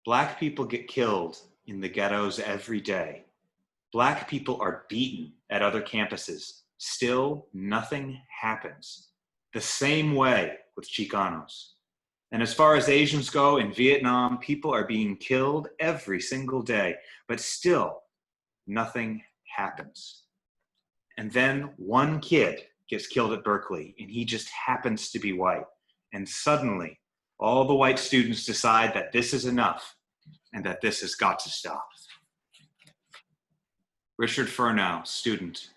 Black people get killed in the ghettos every day. Black people are beaten at other campuses. Still, nothing happens. The same way with Chicanos. And as far as Asians go, in Vietnam, people are being killed every single day, but still, nothing happens. And then one kid gets killed at Berkeley, and he just happens to be white. And suddenly, all the white students decide that this is enough and that this has got to stop. Richard Furnow, student.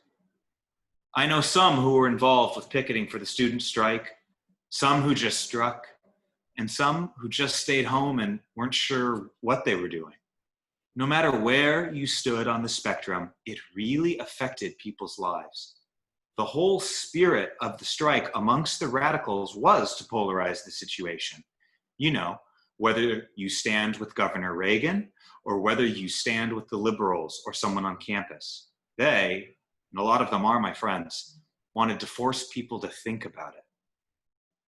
I know some who were involved with picketing for the student strike, some who just struck, and some who just stayed home and weren't sure what they were doing. No matter where you stood on the spectrum, it really affected people's lives. The whole spirit of the strike amongst the radicals was to polarize the situation. You know, whether you stand with Governor Reagan or whether you stand with the liberals or someone on campus. They, and a lot of them are my friends, wanted to force people to think about it.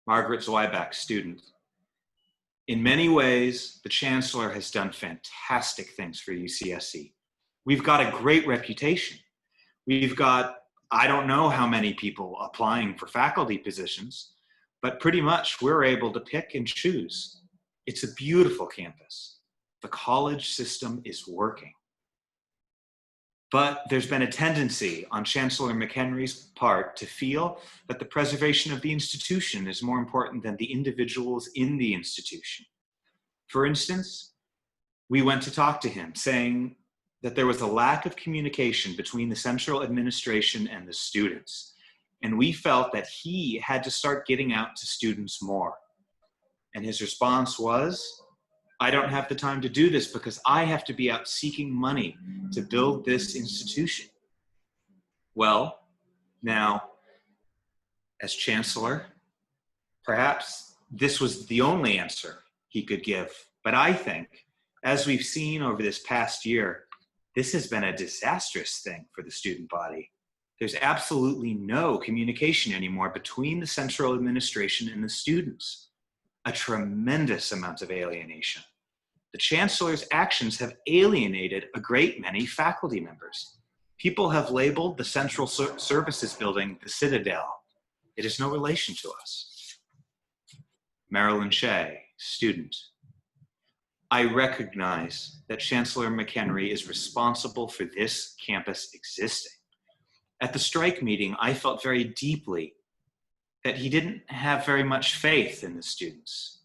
Margaret Zwieback, student. In many ways, the Chancellor has done fantastic things for UCSC. We've got a great reputation. We've got, I don't know how many people applying for faculty positions, but pretty much we're able to pick and choose. It's a beautiful campus. The college system is working. But there's been a tendency on Chancellor McHenry's part to feel that the preservation of the institution is more important than the individuals in the institution. For instance, we went to talk to him saying that there was a lack of communication between the central administration and the students. And we felt that he had to start getting out to students more. And his response was, I don't have the time to do this because I have to be out seeking money to build this institution. Well, now, as Chancellor, perhaps this was the only answer he could give. But I think, as we've seen over this past year, this has been a disastrous thing for the student body. There's absolutely no communication anymore between the central administration and the students. A tremendous amount of alienation. The Chancellor's actions have alienated a great many faculty members. People have labeled the Central Services Building the Citadel. It is no relation to us. Marilyn Shea, student. I recognize that Chancellor McHenry is responsible for this campus existing. At the strike meeting, I felt very deeply that he didn't have very much faith in the students.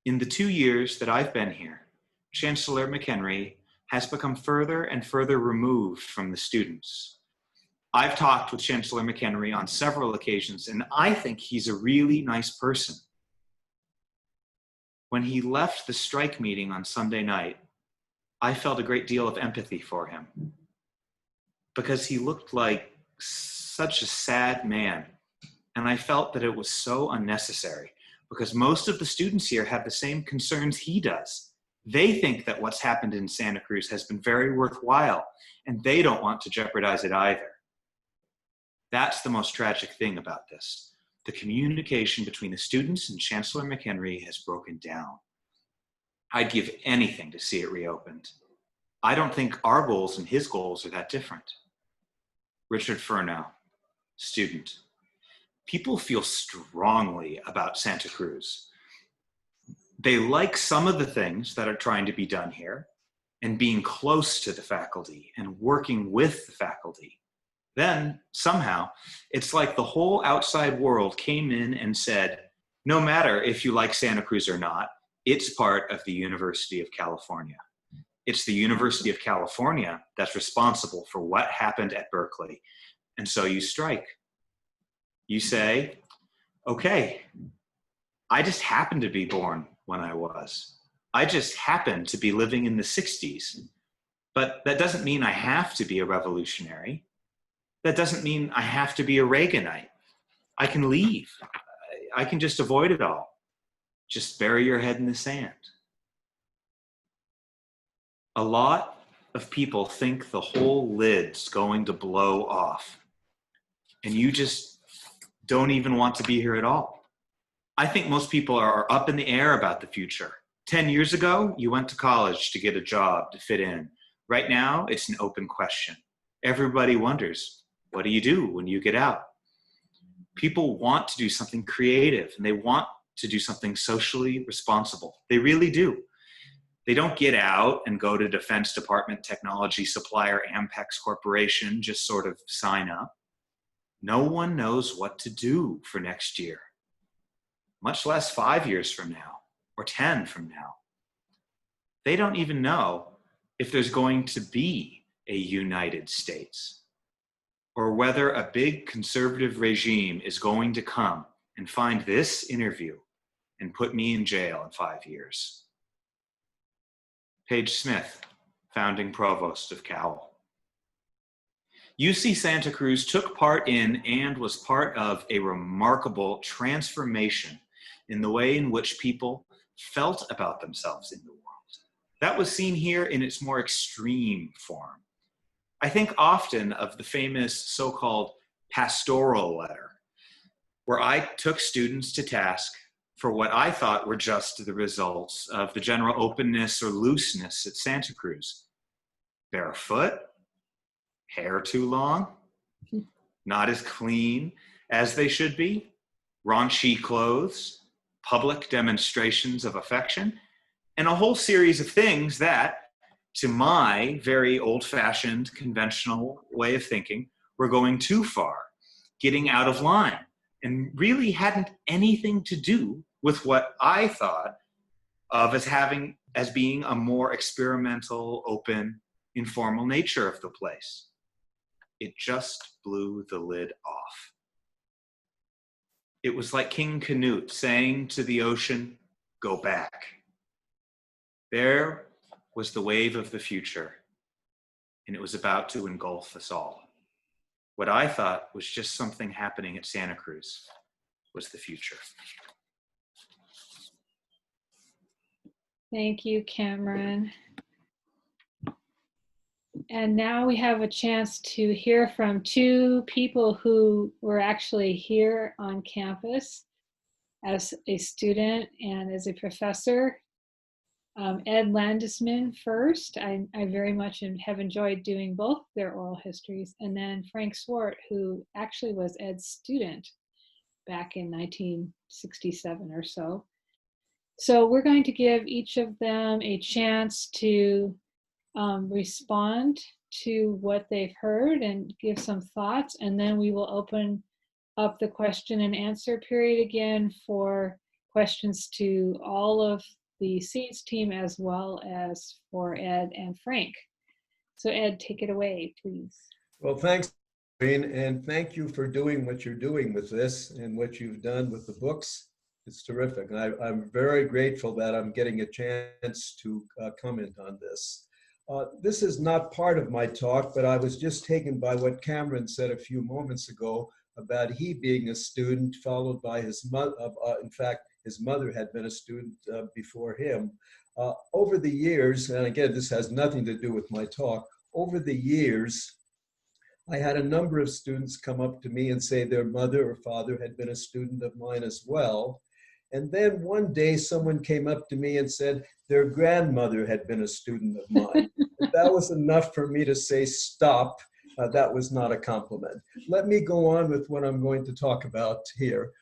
In the 2 years that I've been here, Chancellor McHenry has become further and further removed from the students. I've talked with Chancellor McHenry on several occasions, and I think he's a really nice person. When he left the strike meeting on Sunday night, I felt a great deal of empathy for him. because he looked like such a sad man. And I felt that it was so unnecessary because most of the students here have the same concerns he does. They think that what's happened in Santa Cruz has been very worthwhile, and they don't want to jeopardize it either. That's the most tragic thing about this. The communication between the students and Chancellor McHenry has broken down. I'd give anything to see it reopened. I don't think our goals and his goals are that different. Richard Furnow, student. People feel strongly about Santa Cruz. They like some of the things that are trying to be done here and being close to the faculty and working with the faculty. Then somehow it's like the whole outside world came in and said, no matter if you like Santa Cruz or not, it's part of the University of California. It's the University of California that's responsible for what happened at Berkeley. And so you strike. You say, okay, I just happened to be born when I was. I just happened to be living in the 60s. But that doesn't mean I have to be a revolutionary. That doesn't mean I have to be a Reaganite. I can leave. I can just avoid it all. Just bury your head in the sand. A lot of people think the whole lid's going to blow off, and you just don't even want to be here at all. I think most people are up in the air about the future. 10 years ago, you went to college to get a job, to fit in. Right now, it's an open question. Everybody wonders, what do you do when you get out? People want to do something creative, and they want to do something socially responsible. They really do. They don't get out and go to Defense Department technology supplier Ampex Corporation, just sort of sign up. No one knows what to do for next year, much less 5 years from now or 10 from now. They don't even know if there's going to be a United States or whether a big conservative regime is going to come and find this interview and put me in jail in 5 years. Paige Smith, founding provost of Cowell. UC Santa Cruz took part in and was part of a remarkable transformation in the way in which people felt about themselves in the world. That was seen here in its more extreme form. I think often of the famous so-called Pastoral Letter, where I took students to task for what I thought were just the results of the general openness or looseness at Santa Cruz. Barefoot, hair too long, not as clean as they should be, raunchy clothes, public demonstrations of affection, and a whole series of things that, to my very old-fashioned, conventional way of thinking, were going too far, getting out of line, and really hadn't anything to do with what I thought of as being a more experimental, open, informal nature of the place. It just blew the lid off. It was like King Canute saying to the ocean, go back. There was the wave of the future, and it was about to engulf us all. What I thought was just something happening at Santa Cruz was the future. Thank you, Cameron. And now we have a chance to hear from two people who were actually here on campus as a student and as a professor. Ed Landesman first. I very much have enjoyed doing both their oral histories. And then Frank Zwart, who actually was Ed's student back in 1967 or so. So we're going to give each of them a chance to respond to what they've heard and give some thoughts, and then we will open up the question and answer period again for questions to all of the Seeds team as well as for Ed and Frank. So Ed, take it away, please. Well, thanks, Irene, and thank you for doing what you're doing with this and what you've done with the books. It's terrific. I'm very grateful that I'm getting a chance to comment on this. This is not part of my talk, but I was just taken by what Cameron said a few moments ago about he being a student, followed by his mother. In fact, his mother had been a student before him. Over the years, and again, this has nothing to do with my talk, over the years, I had a number of students come up to me and say their mother or father had been a student of mine as well. And then one day someone came up to me and said their grandmother had been a student of mine. That was enough for me to say, stop. That was not a compliment. Let me go on with what I'm going to talk about here.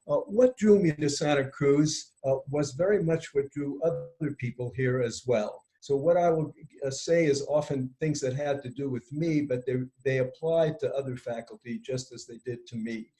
What drew me to Santa Cruz was very much what drew other people here as well. So what I will say is often things that had to do with me, but they applied to other faculty just as they did to me.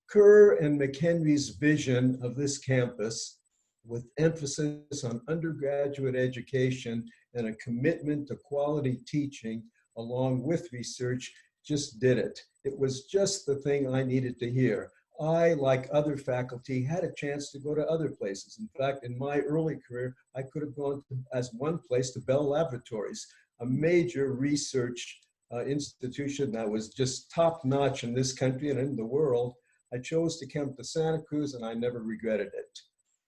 Kerr and McHenry's vision of this campus, with emphasis on undergraduate education and a commitment to quality teaching along with research, just did it. It was just the thing I needed to hear. I, like other faculty, had a chance to go to other places. In fact, in my early career, I could have gone as one place to Bell Laboratories, a major research institution that was just top-notch in this country and in the world. I chose to come to Santa Cruz, and I never regretted it.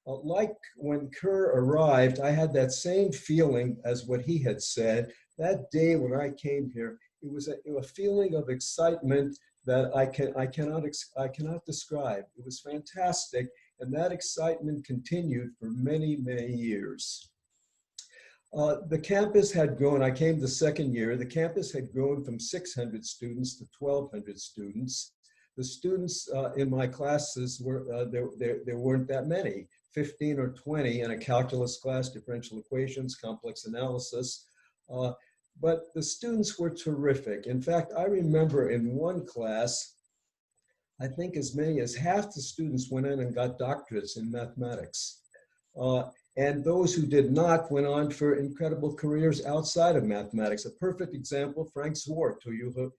Like when Kerr arrived, I had that same feeling as what he had said. That day when I came here, it was a feeling of excitement that I cannot describe. It was fantastic, and that excitement continued for many, many years. The campus had grown. I came the second year. The campus had grown from 600 students to 1,200 students. The students in my classes were there weren't that many, 15 or 20 in a calculus class, differential equations, complex analysis. But the students were terrific. In fact, I remember in one class, I think as many as half the students went in and got doctorates in mathematics. And those who did not went on for incredible careers outside of mathematics. A perfect example, Frank Zwart, who you'll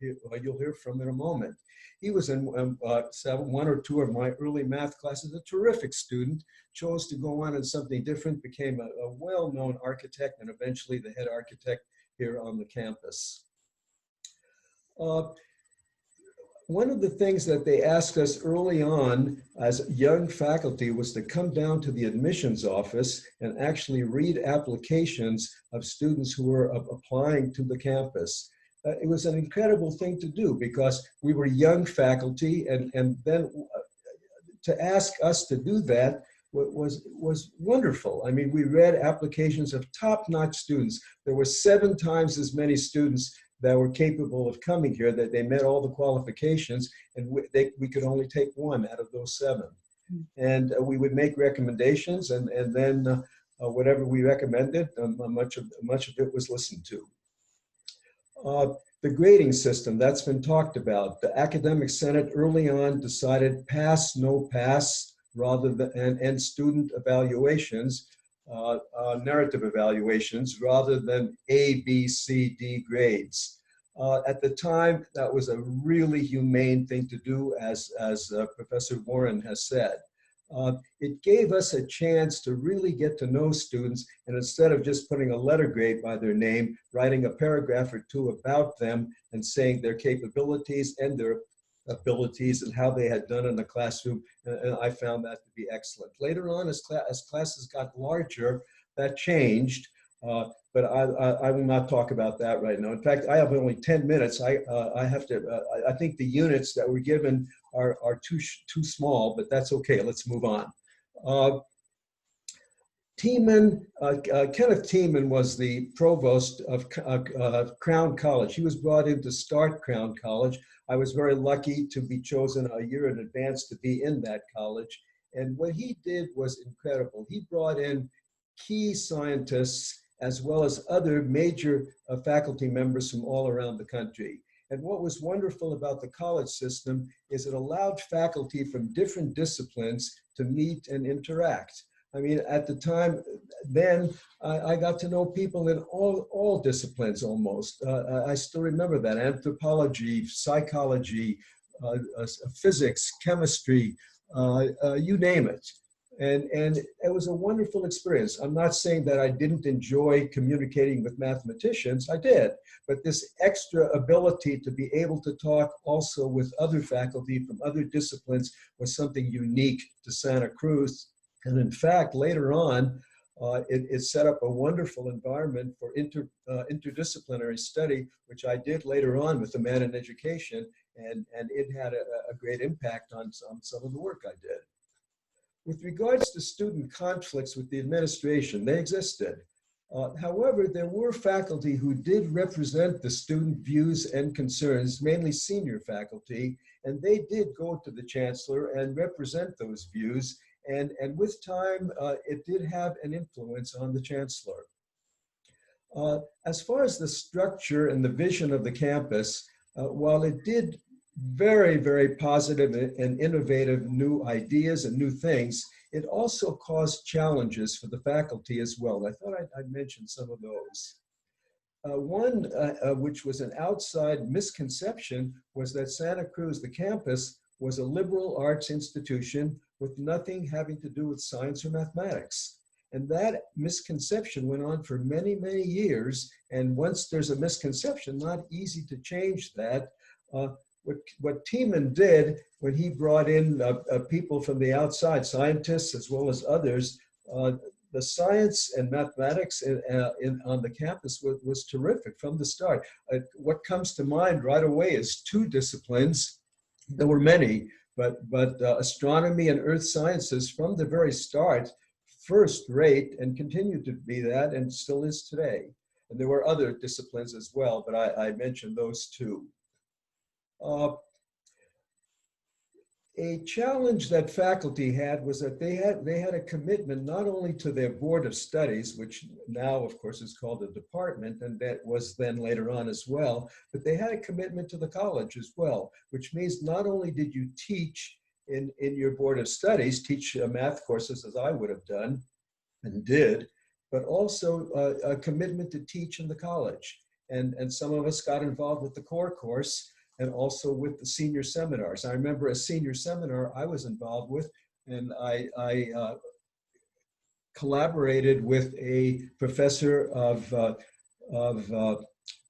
hear from in a moment. He was in one or two of my early math classes, a terrific student, chose to go on in something different, became a well-known architect and eventually the head architect here on the campus. One of the things that they asked us early on as young faculty was to come down to the admissions office and actually read applications of students who were applying to the campus. It was an incredible thing to do because we were young faculty, and then to ask us to do that was wonderful. I mean, we read applications of top-notch students. There were 7 times as many students that were capable of coming here, that they met all the qualifications, and we could only take 1 out of those 7. And we would make recommendations, and then whatever we recommended, much of it was listened to. The grading system, that's been talked about. The Academic Senate early on decided pass, no pass, rather than, and student evaluations, narrative evaluations, rather than A, B, C, D grades. At the time, that was a really humane thing to do, as Professor Warren has said. It gave us a chance to really get to know students, and instead of just putting a letter grade by their name, writing a paragraph or 2 about them and saying their capabilities and their abilities and how they had done in the classroom, and I found that to be excellent. Later on, as classes got larger, that changed, but I will not talk about that right now. In fact, I have only 10 minutes. I think the units that were given are too small, but that's okay. Let's move on. Kenneth Teaming was the provost of Crown College. He was brought in to start Crown College. I was very lucky to be chosen a year in advance to be in that college. And what he did was incredible. He brought in key scientists as well as other major faculty members from all around the country. And what was wonderful about the college system is it allowed faculty from different disciplines to meet and interact. I mean, at the time then, I got to know people in all disciplines almost. I still remember that: anthropology, psychology, physics, chemistry, you name it. And it was a wonderful experience. I'm not saying that I didn't enjoy communicating with mathematicians. I did. But this extra ability to be able to talk also with other faculty from other disciplines was something unique to Santa Cruz. And in fact, later on, it set up a wonderful environment for interdisciplinary study, which I did later on with the Man in Education, and it had a great impact on some of the work I did. With regards to student conflicts with the administration, they existed. However, there were faculty who did represent the student views and concerns, mainly senior faculty, and they did go to the chancellor and represent those views. And with time, it did have an influence on the chancellor. As far as the structure and the vision of the campus, while it did very, very positive and innovative new ideas and new things, it also caused challenges for the faculty as well. I thought I'd mention some of those. One, which was an outside misconception, was that Santa Cruz, the campus, was a liberal arts institution with nothing having to do with science or mathematics. And that misconception went on for many, many years. And once there's a misconception, not easy to change that. What Teaming did when he brought in people from the outside, scientists as well as others, the science and mathematics on the campus was terrific from the start. What comes to mind right away is two disciplines. There were many, but astronomy and earth sciences from the very start, first rate, and continued to be that and still is today. And there were other disciplines as well, but I mentioned those two. A challenge that faculty had was that they had a commitment not only to their board of studies, which now of course is called a department, and that was then later on as well, but they had a commitment to the college as well, which means not only did you teach in your board of studies, teach math courses as I would have done and did, but also a commitment to teach in the college. And some of us got involved with the core course and also with the senior seminars. I remember a senior seminar I was involved with, and I collaborated with a professor of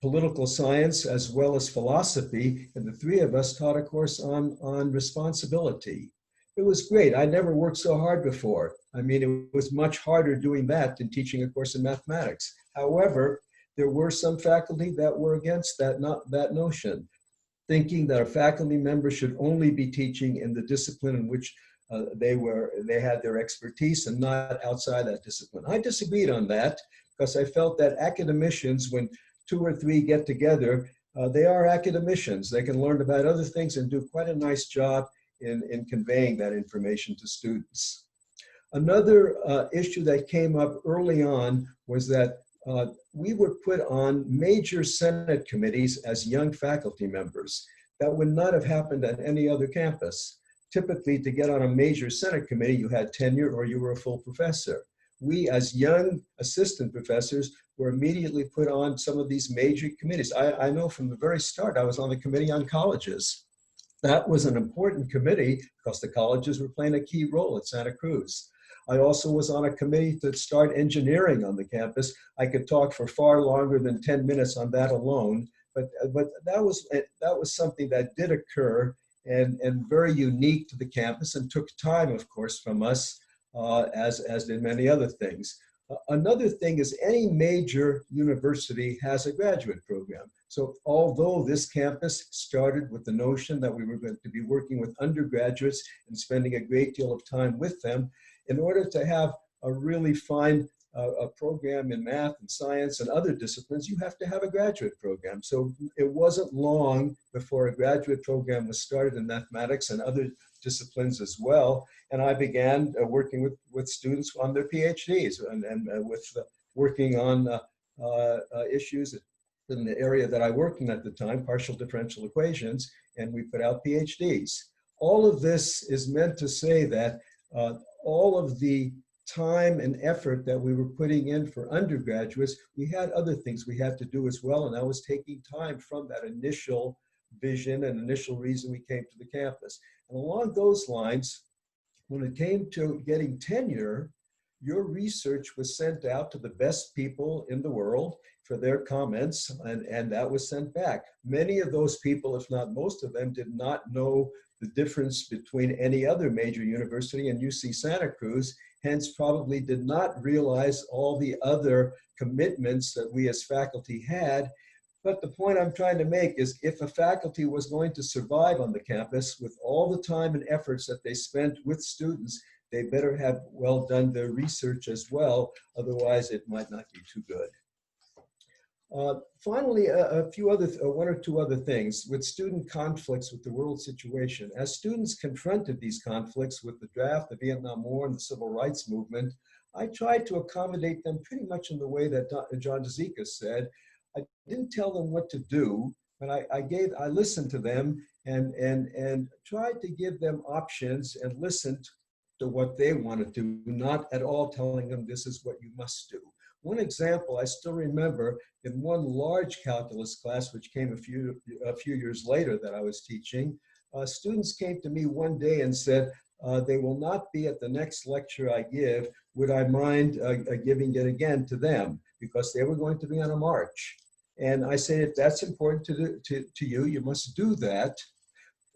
political science as well as philosophy, and the three of us taught a course on responsibility. It was great. I never worked so hard before. I mean, it was much harder doing that than teaching a course in mathematics. However, there were some faculty that were against that notion, thinking that a faculty member should only be teaching in the discipline in which they had their expertise and not outside that discipline. I disagreed on that because I felt that academicians, when two or three get together, they are academicians. They can learn about other things and do quite a nice job in conveying that information to students. Another issue that came up early on was that we were put on major Senate committees as young faculty members. That would not have happened at any other campus. Typically, to get on a major Senate committee, you had tenure or you were a full professor. We, as young assistant professors, were immediately put on some of these major committees. I know from the very start, I was on the committee on colleges. That was an important committee because the colleges were playing a key role at Santa Cruz. I also was on a committee to start engineering on the campus. I could talk for far longer than 10 minutes on that alone, but that was something that did occur and very unique to the campus and took time, of course, from us, as did many other things. Another thing is any major university has a graduate program. So although this campus started with the notion that we were going to be working with undergraduates and spending a great deal of time with them, in order to have a really fine a program in math and science and other disciplines, you have to have a graduate program. So it wasn't long before a graduate program was started in mathematics and other disciplines as well. And I began working with students on their PhDs and with working on issues in the area that I worked in at the time, partial differential equations, and we put out PhDs. All of this is meant to say that all of the time and effort that we were putting in for undergraduates, we had other things we had to do as well, and I was taking time from that initial vision and initial reason we came to the campus. And along those lines, when it came to getting tenure, your research was sent out to the best people in the world for their comments, and that was sent back. Many of those people, if not most of them, did not know the difference between any other major university and UC Santa Cruz, hence probably did not realize all the other commitments that we as faculty had. But the point I'm trying to make is if a faculty was going to survive on the campus with all the time and efforts that they spent with students, they better have well done their research as well, otherwise it might not be too good. Finally, one or two other things with student conflicts with the world situation. As students confronted these conflicts with the draft, the Vietnam War, and the Civil Rights Movement, I tried to accommodate them pretty much in the way that John DeZica said. I didn't tell them what to do, but I listened to them and tried to give them options and listened to what they wanted to do, not at all telling them this is what you must do. One example I still remember in one large calculus class, which came a few years later that I was teaching, students came to me one day and said, they will not be at the next lecture I give. Would I mind giving it again to them? Because they were going to be on a march. And I said, if that's important to you, you must do that.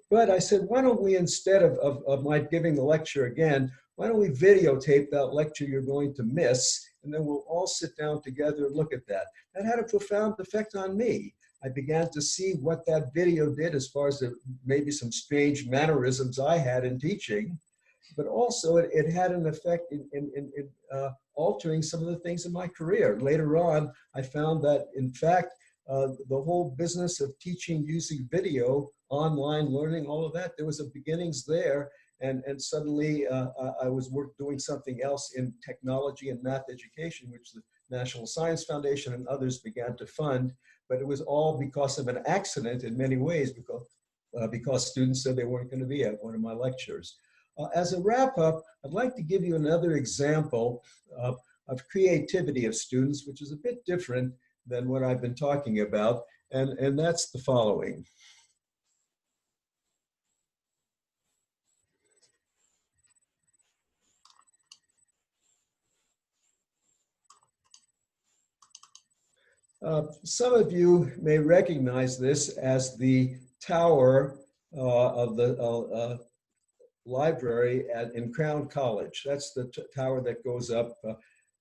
But I said, why don't we, instead of my giving the lecture again, why don't we videotape that lecture you're going to miss, and then we'll all sit down together and look at that. That had a profound effect on me. I began to see what that video did as far as maybe some strange mannerisms I had in teaching, but also it had an effect in altering some of the things in my career. Later on, I found that, in fact, the whole business of teaching using video, online learning, all of that, there was a beginnings there. And suddenly I was doing something else in technology and math education, which the National Science Foundation and others began to fund. But it was all because of an accident in many ways, because students said they weren't going to be at one of my lectures. As a wrap up, I'd like to give you another example of creativity of students, which is a bit different than what I've been talking about. And that's the following. Some of you may recognize this as the tower of the library in Crown College. That's the tower that goes up,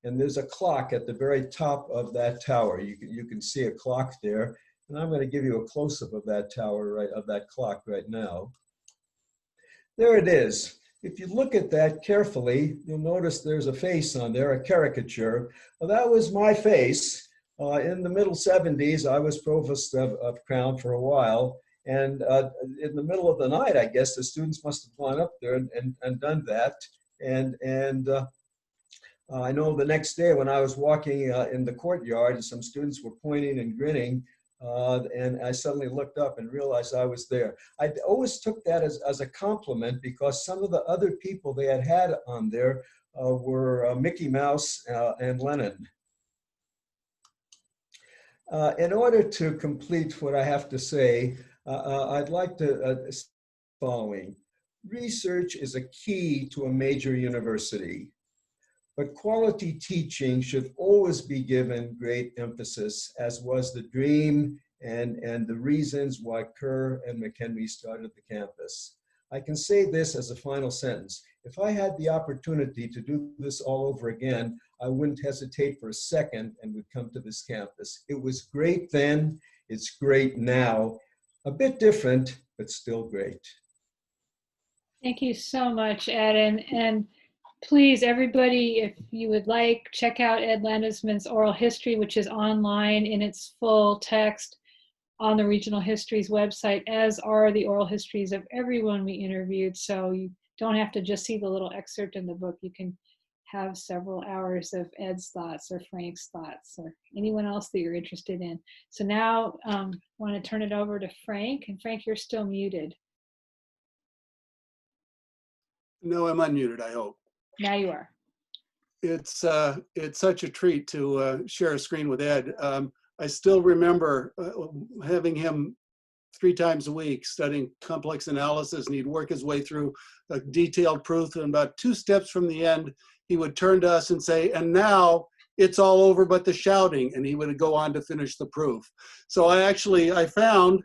and there's a clock at the very top of that tower. You can see a clock there, and I'm going to give you a close-up of that tower, of that clock right now. There it is. If you look at that carefully, you'll notice there's a face on there, a caricature. Well, that was my face. In the middle 70s, I was provost of Crown for a while. And in the middle of the night, I guess, the students must have gone up there and done that. And I know the next day when I was walking in the courtyard, some students were pointing and grinning. And I suddenly looked up and realized I was there. I always took that as a compliment, because some of the other people they had on there were Mickey Mouse and Lennon. In order to complete what I have to say, I'd like to following. Research is a key to a major university, but quality teaching should always be given great emphasis, as was the dream and the reasons why Kerr and McHenry started the campus. I can say this as a final sentence. If I had the opportunity to do this all over again, I wouldn't hesitate for a second and would come to this campus. It was great then, it's great now. A bit different, but still great. Thank you so much, Ed. And please, everybody, if you would like, check out Ed Landesman's oral history, which is online in its full text on the Regional Histories website, as are the oral histories of everyone we interviewed. So you don't have to just see the little excerpt in the book. You can have several hours of Ed's thoughts or Frank's thoughts or anyone else that you're interested in. So now I want to turn it over to Frank. And Frank, you're still muted. No, I'm unmuted, I hope. Now you are. It's such a treat to share a screen with Ed. I still remember having him 3 times a week studying complex analysis, and he'd work his way through a detailed proof. And about 2 steps from the end, he would turn to us and say, and now it's all over but the shouting. And he would go on to finish the proof. So I found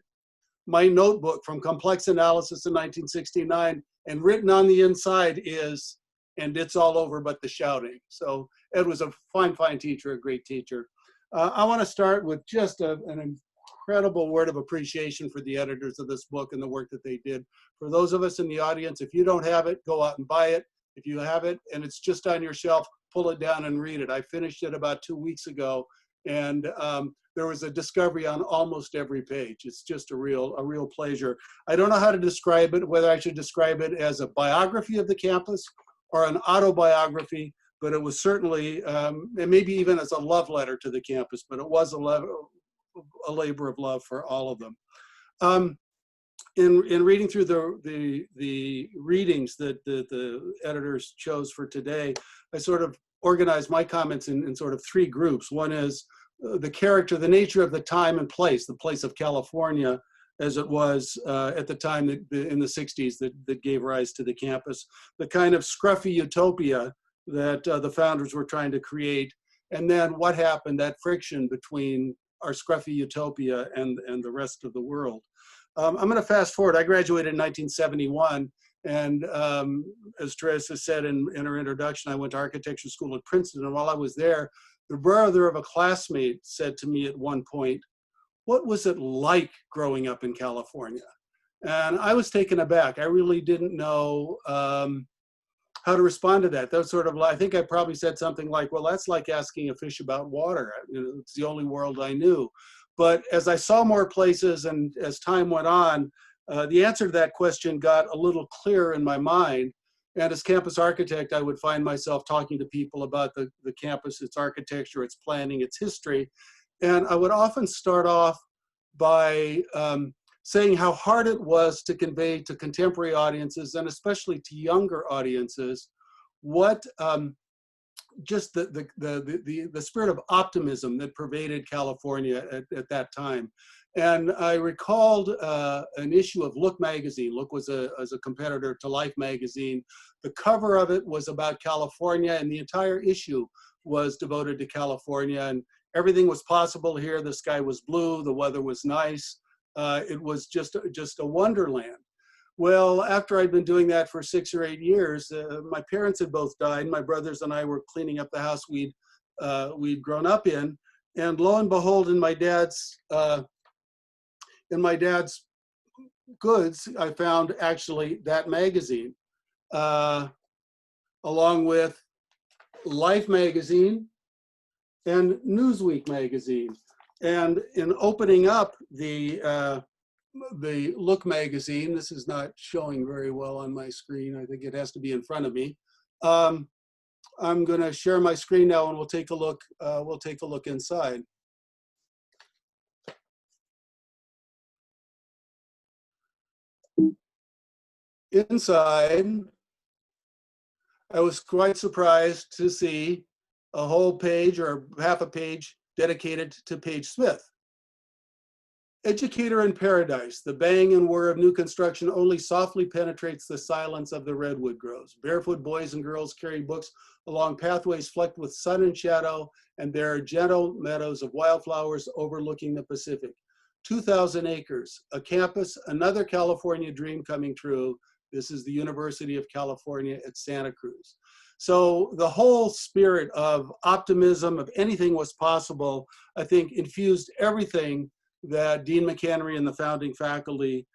my notebook from complex analysis in 1969, and written on the inside is, and it's all over but the shouting. So Ed was a fine, fine teacher, a great teacher. I want to start with just an incredible word of appreciation for the editors of this book and the work that they did. For those of us in the audience, if you don't have it, go out and buy it. If you have it and it's just on your shelf, pull it down and read it. I finished it about 2 weeks ago, and there was a discovery on almost every page. It's just a real pleasure. I don't know how to describe it, whether I should describe it as a biography of the campus or an autobiography, but it was certainly, and maybe even as a love letter to the campus, but it was a labor of love for all of them. In reading through the readings that the editors chose for today, I sort of organized my comments in sort of 3 groups. One is the character, the nature of the time and place, the place of California as it was at the time in the 60s that gave rise to the campus, the kind of scruffy utopia that the founders were trying to create, and then what happened, that friction between our scruffy utopia and the rest of the world. I'm going to fast forward. I graduated in 1971, and as Teresa said in her introduction, I went to architecture school at Princeton, and while I was there, the brother of a classmate said to me at one point, "What was it like growing up in California?" And I was taken aback. I really didn't know how to respond to that. That was sort of, I think I probably said something like, well, that's like asking a fish about water. It's the only world I knew. But as I saw more places and as time went on, the answer to that question got a little clearer in my mind. And as campus architect, I would find myself talking to people about the campus, its architecture, its planning, its history. And I would often start off by saying how hard it was to convey to contemporary audiences, and especially to younger audiences, what just the spirit of optimism that pervaded California at that time. And I recalled an issue of Look magazine. Look was a competitor to Life magazine. The cover of it was about California, and the entire issue was devoted to California. And everything was possible here. The sky was blue. The weather was nice. It was just a wonderland. Well, after I'd been doing that for 6 or 8 years, my parents had both died. My brothers and I were cleaning up the house we'd grown up in, and lo and behold, in my dad's goods, I found actually that magazine, along with Life magazine and Newsweek magazine. And in opening up the Look magazine, this is not showing very well on my screen. I think it has to be in front of me. I'm going to share my screen now, and we'll take a look. We'll take a look inside. Inside, I was quite surprised to see a whole page or half a page dedicated to Paige Smith. Educator in Paradise, the bang and whir of new construction only softly penetrates the silence of the redwood groves. Barefoot boys and girls carry books along pathways flecked with sun and shadow, and there are gentle meadows of wildflowers overlooking the Pacific. 2,000 acres, a campus, another California dream coming true. This is the University of California at Santa Cruz. So the whole spirit of optimism, of anything was possible, I think infused everything that Dean McHenry and the founding faculty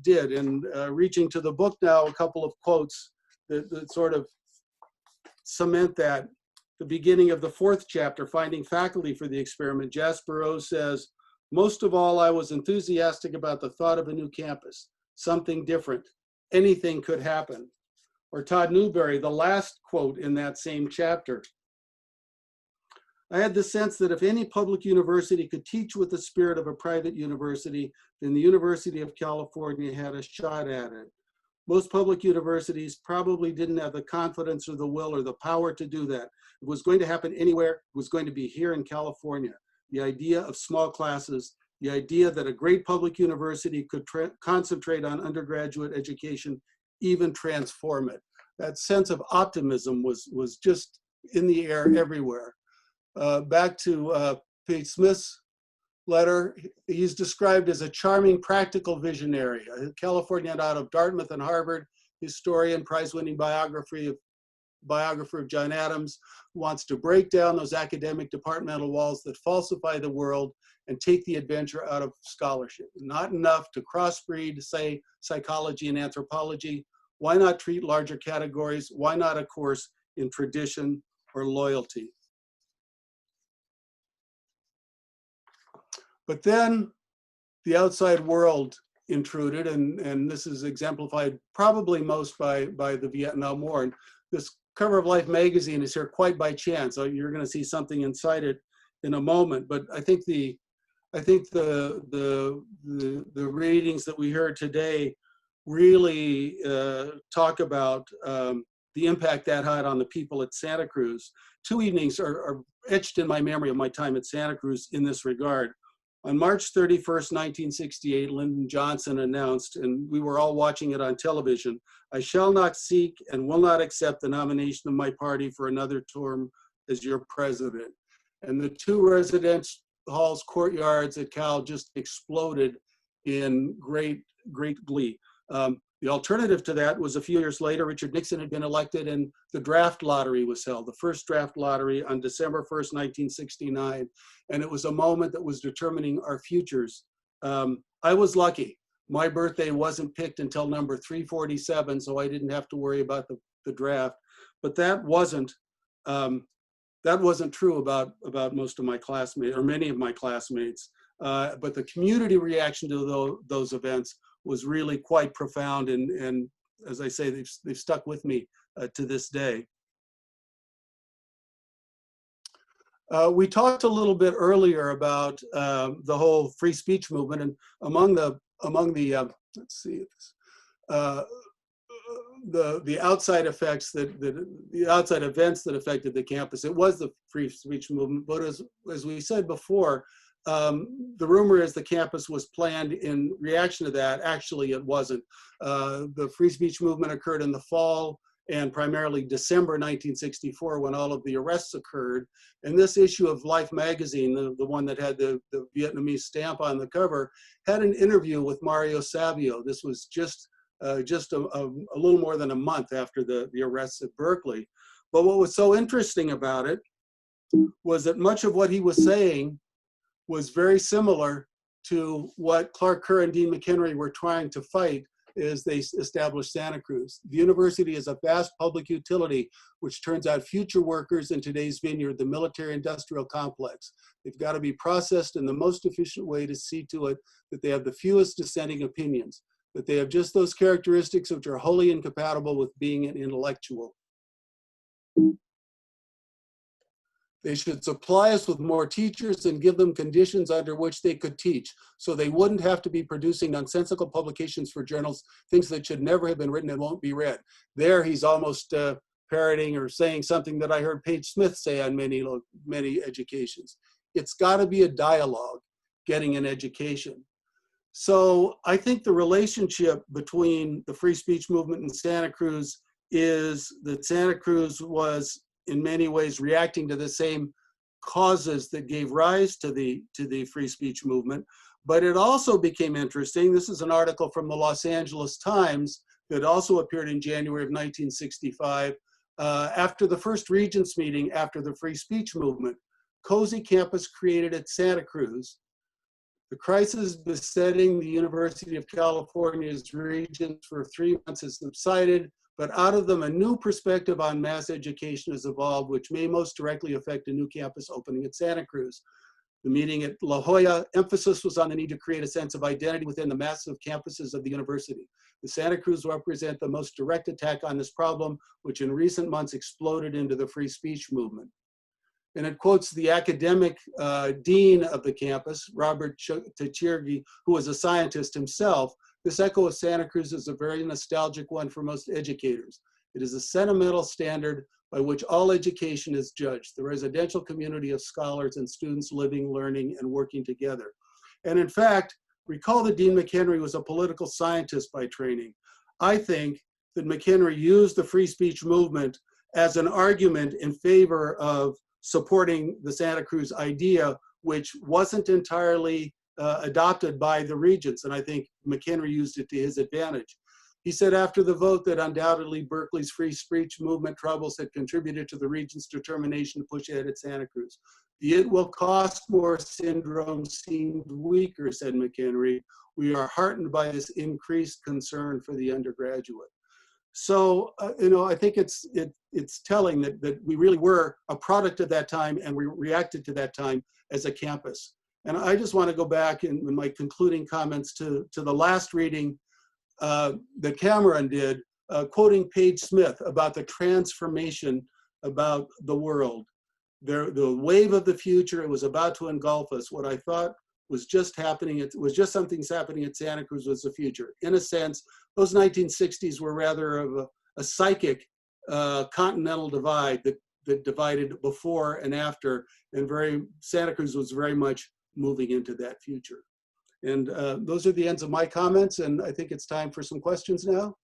did. And reaching to the book now, a couple of quotes that sort of cement that. The beginning of the 4th chapter, Finding Faculty for the Experiment, Jasper Rose says, "Most of all, I was enthusiastic about the thought of a new campus, something different. Anything could happen." Or Todd Newberry, the last quote in that same chapter. "I had the sense that if any public university could teach with the spirit of a private university, then the University of California had a shot at it. Most public universities probably didn't have the confidence or the will or the power to do that. If it was going to happen anywhere, it was going to be here in California. The idea of small classes, the idea that a great public university could concentrate on undergraduate education, even transform it. That sense of optimism was just in the air everywhere. Back to Page Smith's letter, he's described as a charming, practical visionary, a Californian out of Dartmouth and Harvard, historian, prize-winning biographer of John Adams, who wants to break down those academic departmental walls that falsify the world and take the adventure out of scholarship. Not enough to crossbreed, say, psychology and anthropology. Why not treat larger categories? Why not a course in tradition or loyalty? But then the outside world intruded, and this is exemplified probably most by the Vietnam War. And this cover of Life magazine is here quite by chance. So you're going to see something inside it in a moment. But I think the readings that we heard today really talk about the impact that had on the people at Santa Cruz. 2 evenings are etched in my memory of my time at Santa Cruz in this regard. On March 31st, 1968, Lyndon Johnson announced, and we were all watching it on television, "I shall not seek and will not accept the nomination of my party for another term as your president." And the 2 residence halls, courtyards at Cal just exploded in great glee. The alternative to that was a few years later, Richard Nixon had been elected and the draft lottery was held, the first draft lottery on December 1st, 1969. And it was a moment that was determining our futures. I was lucky. My birthday wasn't picked until number 347, so I didn't have to worry about the draft. But that wasn't true about most of my classmates, or many of my classmates. But the community reaction to those events was really quite profound, and as I say, they've stuck with me to this day. We talked a little bit earlier about the whole free speech movement, and among the let's see, the outside effects the outside events that affected the campus, it was the free speech movement. But as we said before, the rumor is the campus was planned in reaction to that. Actually, it wasn't. The free speech movement occurred in the fall and primarily December 1964 when all of the arrests occurred. And this issue of Life magazine, the one that had the Vietnamese stamp on the cover, had an interview with Mario Savio. This was just a little more than a month after the arrests at Berkeley. But what was so interesting about it was that much of what he was saying was very similar to what Clark Kerr and Dean McHenry were trying to fight as they established Santa Cruz. The university is a vast public utility which turns out future workers in today's vineyard, the military-industrial complex. They've got to be processed in the most efficient way to see to it that they have the fewest dissenting opinions, that they have just those characteristics which are wholly incompatible with being an intellectual. They should supply us with more teachers and give them conditions under which they could teach, so they wouldn't have to be producing nonsensical publications for journals, things that should never have been written and won't be read. There he's almost parroting or saying something that I heard Page Smith say on many educations. It's got to be a dialogue, getting an education. So I think the relationship between the free speech movement and Santa Cruz is that Santa Cruz was in many ways reacting to the same causes that gave rise to the free speech movement. But it also became interesting. This is an article from the Los Angeles Times that also appeared in January of 1965. After the first Regents meeting after the free speech movement, cozy campus created at Santa Cruz. The crisis besetting the University of California's Regents for 3 months has subsided, but out of them, a new perspective on mass education has evolved, which may most directly affect a new campus opening at Santa Cruz. The meeting at La Jolla, emphasis was on the need to create a sense of identity within the massive campuses of the university. The Santa Cruz represent the most direct attack on this problem, which in recent months exploded into the free speech movement. And it quotes the academic dean of the campus, Robert Tachirgi, who was a scientist himself. This echo of Santa Cruz is a very nostalgic one for most educators. It is a sentimental standard by which all education is judged, the residential community of scholars and students living, learning, and working together. And in fact, recall that Dean McHenry was a political scientist by training. I think that McHenry used the free speech movement as an argument in favor of supporting the Santa Cruz idea, which wasn't entirely adopted by the regents. And I think McHenry used it to his advantage. He said after the vote that undoubtedly Berkeley's free speech movement troubles had contributed to the regent's determination to push ahead at Santa Cruz. The "it will cost more" syndrome seemed weaker, said McHenry. We are heartened by this increased concern for the undergraduate. So, I think it's telling that we really were a product of that time, and we reacted to that time as a campus. And I just want to go back in my concluding comments to the last reading that Cameron did, quoting Paige Smith about the transformation about the world. The wave of the future, it was about to engulf us. What I thought was just happening, it was just something's happening at Santa Cruz was the future. In a sense, those 1960s were rather of a psychic continental divide that divided before and after, and Santa Cruz was very much moving into that future. And those are the ends of my comments, and I think it's time for some questions now.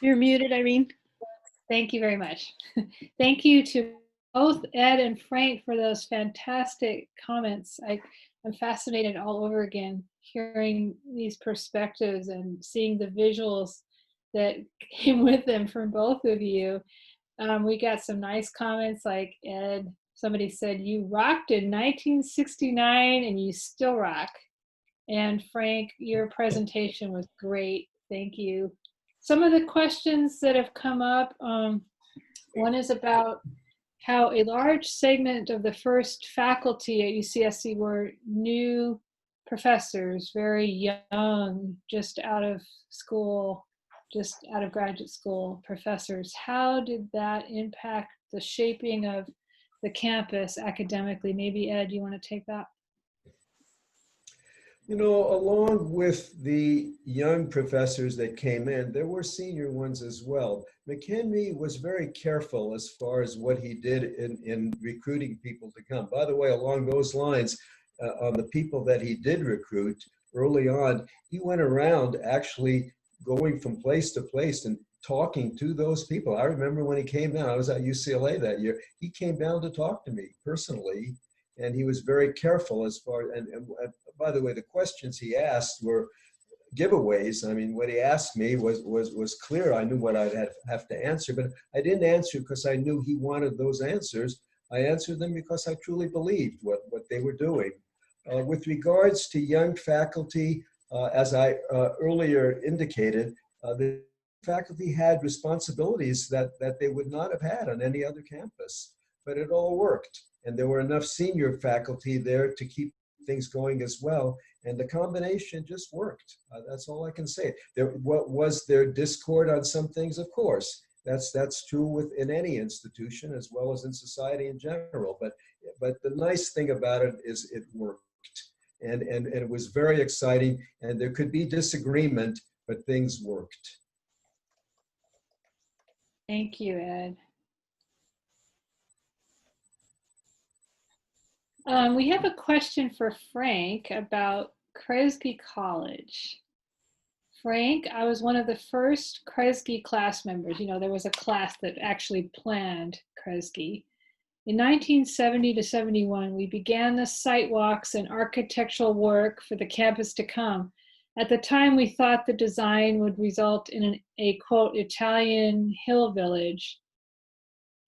You're muted, Irene. Thank you very much. Thank you to both Ed and Frank for those fantastic comments. I'm fascinated all over again, hearing these perspectives and seeing the visuals that came with them from both of you. We got some nice comments like Ed, somebody said, "You rocked in 1969 and you still rock." And Frank, your presentation was great. Thank you. Some of the questions that have come up, one is about how a large segment of the first faculty at UCSC were new professors, very young, just out of school, just out of graduate school professors. How did that impact the shaping of the campus academically? Maybe Ed, you want to take that? Along with the young professors that came in, there were senior ones as well. McHenry was very careful as far as what he did in recruiting people to come. By the way, along those lines, on the people that he did recruit early on, he went around actually going from place to place and talking to those people. I remember when he came down, I was at UCLA that year, he came down to talk to me personally, and he was very careful as far, and by the way, the questions he asked were giveaways. I mean, what he asked me was clear. I knew what I'd have to answer, but I didn't answer because I knew he wanted those answers. I answered them because I truly believed what they were doing. With regards to young faculty, as I earlier indicated, the faculty had responsibilities that they would not have had on any other campus, but it all worked. And there were enough senior faculty there to keep things going as well. And the combination just worked. That's all I can say. Was there discord on some things? Of course. That's true in any institution as well as in society in general. But the nice thing about it is it worked. And it was very exciting. And there could be disagreement, but things worked. Thank you, Ed. We have a question for Frank about Kresge College. Frank, I was one of the first Kresge class members. There was a class that actually planned Kresge. In 1970 to 71, we began the site walks and architectural work for the campus to come. At the time, we thought the design would result in a quote, Italian hill village,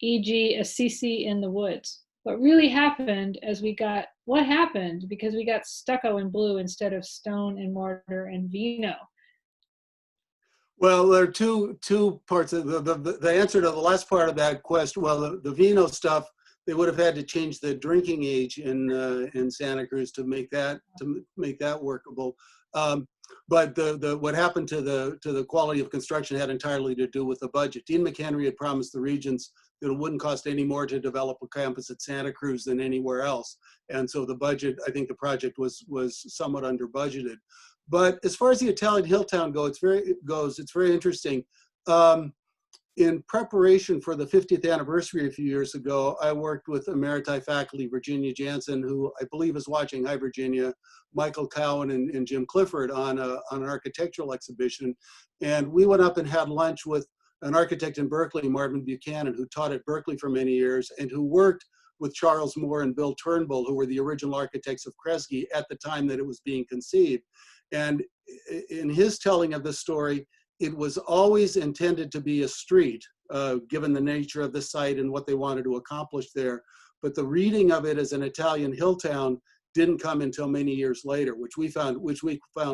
e.g. Assisi in the woods. What really happened what happened because we got stucco and blue instead of stone and mortar and vino? Well, there are two parts of the answer to the last part of that question. Well, the vino stuff, they would have had to change the drinking age in Santa Cruz to make that workable. But what happened to the quality of construction had entirely to do with the budget. Dean McHenry had promised the regents that it wouldn't cost any more to develop a campus at Santa Cruz than anywhere else. And so the budget, I think the project was somewhat under budgeted. But as far as the Italian hill town goes, it's very interesting. in preparation for the 50th anniversary a few years ago, I worked with Emeriti faculty Virginia Jansen, who I believe is watching, hi Virginia, Michael Cowan and Jim Clifford on an architectural exhibition. And we went up and had lunch with an architect in Berkeley, Marvin Buchanan, who taught at Berkeley for many years and who worked with Charles Moore and Bill Turnbull, who were the original architects of Kresge at the time that it was being conceived. And in his telling of this story, it was always intended to be a street, given the nature of the site and what they wanted to accomplish there. But the reading of it as an Italian hill town didn't come until many years later, which we found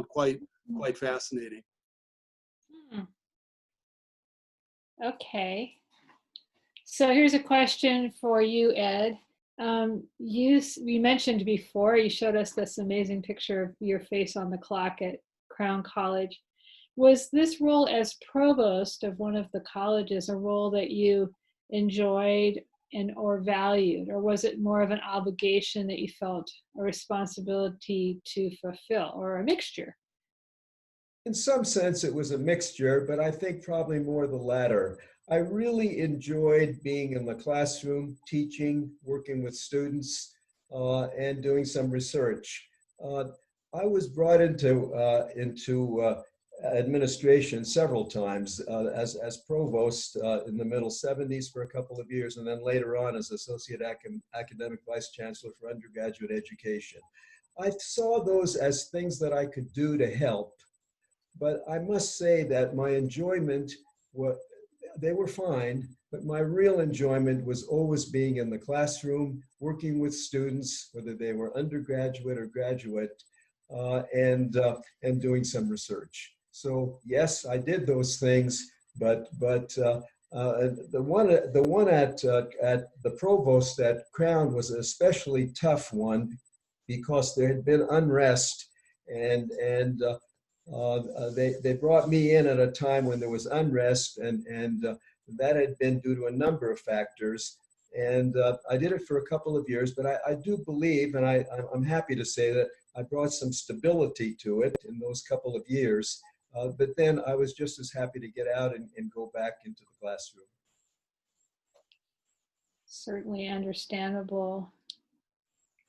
quite fascinating. Okay. So here's a question for you, Ed. You mentioned before, you showed us this amazing picture of your face on the clock at Crown College. Was this role as provost of one of the colleges a role that you enjoyed or valued, or was it more of an obligation that you felt a responsibility to fulfill, or a mixture? In some sense, it was a mixture, but I think probably more the latter. I really enjoyed being in the classroom, teaching, working with students, and doing some research. I was brought into administration several times as provost in the middle 70s for a couple of years, and then later on as associate academic vice chancellor for undergraduate education. I saw those as things that I could do to help, but I must say that my enjoyment, they were fine, but my real enjoyment was always being in the classroom, working with students, whether they were undergraduate or graduate, and doing some research. So yes, I did those things, but the one at the provost at Crown was an especially tough one because there had been unrest, and they brought me in at a time when there was unrest, and that had been due to a number of factors. And I did it for a couple of years, but I do believe, and I'm happy to say that I brought some stability to it in those couple of years. But then I was just as happy to get out and go back into the classroom. Certainly understandable.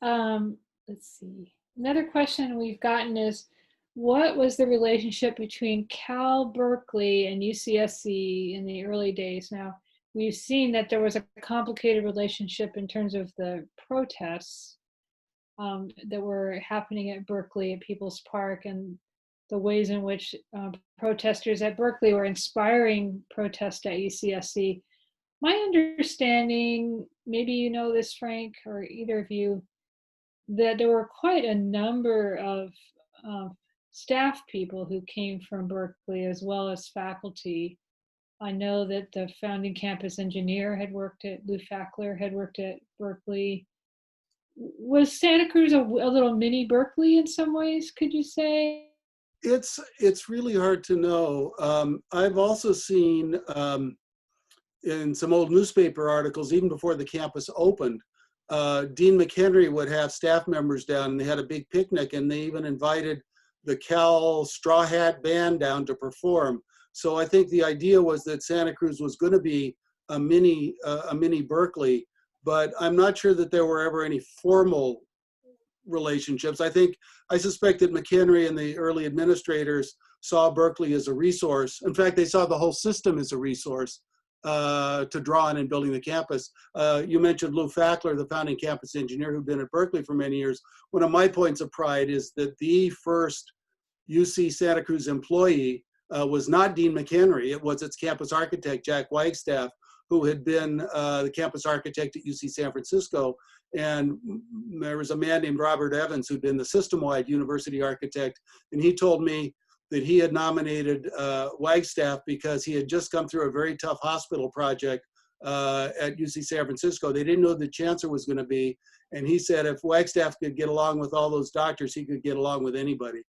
Let's see. Another question we've gotten is, what was the relationship between Cal Berkeley and UCSC in the early days? Now, we've seen that there was a complicated relationship in terms of the protests that were happening at Berkeley at People's Park, and the ways in which protesters at Berkeley were inspiring protest at UCSC. My understanding, maybe you know this, Frank, or either of you, that there were quite a number of staff people who came from Berkeley as well as faculty. I know that the founding campus engineer had worked at, Lou Fackler had worked at Berkeley. Was Santa Cruz a little mini Berkeley in some ways, could you say? It's really hard to know. I've also seen in some old newspaper articles, even before the campus opened, Dean McHenry would have staff members down, and they had a big picnic, and they even invited the Cal Straw Hat Band down to perform. So I think the idea was that Santa Cruz was going to be a mini Berkeley, but I'm not sure that there were ever any formal relationships. I suspect that McHenry and the early administrators saw Berkeley as a resource. In fact, they saw the whole system as a resource to draw on in building the campus. You mentioned Lou Fackler, the founding campus engineer who'd been at Berkeley for many years. One of my points of pride is that the first UC Santa Cruz employee was not Dean McHenry. It was its campus architect, Jack Wagstaff, who had been the campus architect at UC San Francisco. And there was a man named Robert Evans who'd been the system-wide university architect. And he told me that he had nominated Wagstaff because he had just come through a very tough hospital project at UC San Francisco. They didn't know who the chancellor was going to be. And he said if Wagstaff could get along with all those doctors, he could get along with anybody.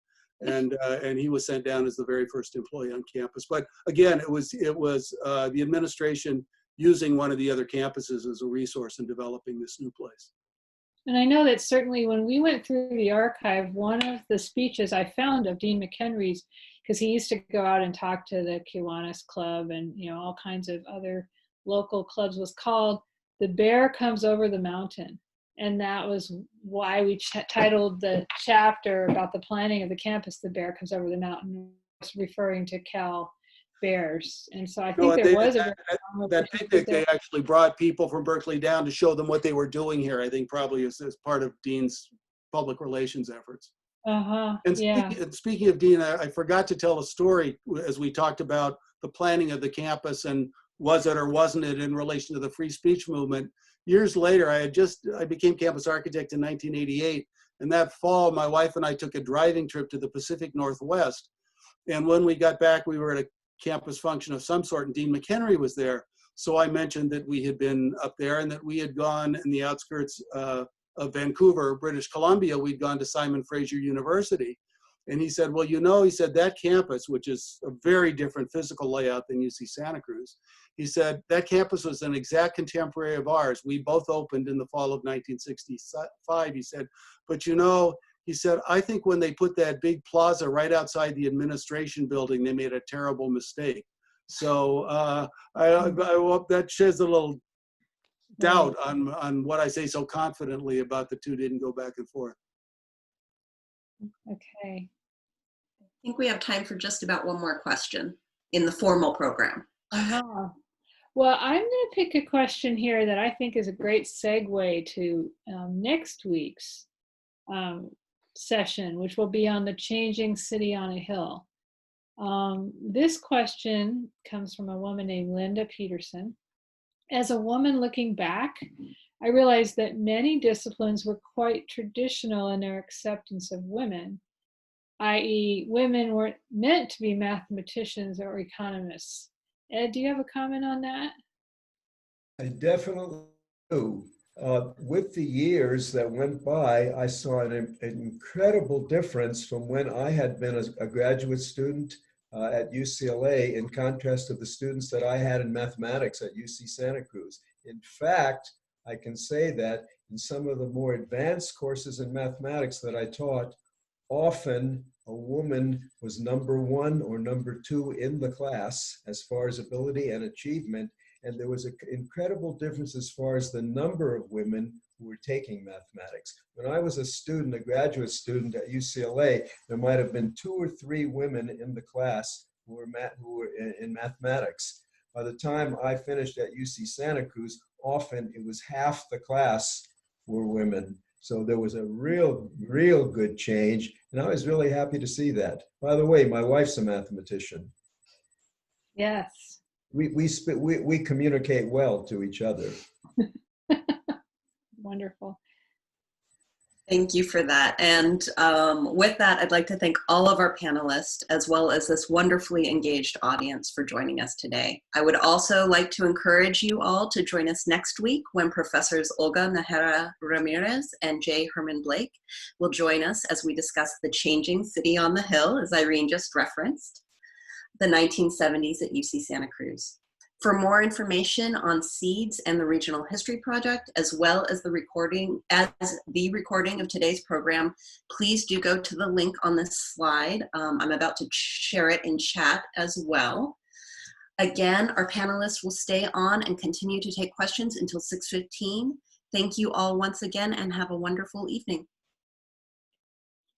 And he was sent down as the very first employee on campus. But again, it was the administration using one of the other campuses as a resource in developing this new place. And I know that certainly when we went through the archive, one of the speeches I found of Dean McHenry's, because he used to go out and talk to the Kiwanis Club and, you know, all kinds of other local clubs, was called The Bear Comes Over the Mountain. And that was why we titled the chapter about the planning of the campus, The Bear Comes Over the Mountain, referring to Cal bears. And so I think there was that picnic, they actually brought people from Berkeley down to show them what they were doing here, I think probably as part of Dean's public relations efforts. And speaking of Dean, I forgot to tell a story as we talked about the planning of the campus and was it or wasn't it in relation to the free speech movement. Years later, I became campus architect in 1988. And that fall, my wife and I took a driving trip to the Pacific Northwest. And when we got back, we were at a campus function of some sort, and Dean McHenry was there. So I mentioned that we had been up there and that we had gone in the outskirts of Vancouver, British Columbia. We'd gone to Simon Fraser University. And he said, well, you know, he said, that campus, which is a very different physical layout than UC Santa Cruz, he said, that campus was an exact contemporary of ours. We both opened in the fall of 1965, he said. But you know, he said, I think when they put that big plaza right outside the administration building, they made a terrible mistake. So I hope that sheds a little doubt on what I say so confidently about the two didn't go back and forth. Okay. I think we have time for just about one more question in the formal program. Well, I'm going to pick a question here that I think is a great segue to next week's session, which will be on the changing city on a hill. This question comes from a woman named Linda Peterson. As a woman looking back, I realized that many disciplines were quite traditional in their acceptance of women, i.e. women weren't meant to be mathematicians or economists. Ed, do you have a comment on that? I definitely do. With the years that went by, I saw an incredible difference from when I had been a graduate student at UCLA in contrast to the students that I had in mathematics at UC Santa Cruz. In fact, I can say that in some of the more advanced courses in mathematics that I taught, often a woman was number one or number two in the class as far as ability and achievement. And there was an incredible difference as far as the number of women who were taking mathematics. When I was a student, a graduate student at UCLA, there might have been 2 or 3 women in the class who were in mathematics. By the time I finished at UC Santa Cruz, often it was half the class were women. So there was a real good change. And I was really happy to see that. By the way, my wife's a mathematician. Yes. We communicate well to each other. Wonderful. Thank you for that. And with that, I'd like to thank all of our panelists, as well as this wonderfully engaged audience for joining us today. I would also like to encourage you all to join us next week when Professors Olga Najera Ramirez and Jay Herman Blake will join us as we discuss the changing city on the hill, as Irene just referenced, the 1970s at UC Santa Cruz. For more information on SEEDS and the Regional History Project, as well as the recording of today's program, please do go to the link on this slide. I'm about to share it in chat as well. Again, our panelists will stay on and continue to take questions until 6:15. Thank you all once again and have a wonderful evening.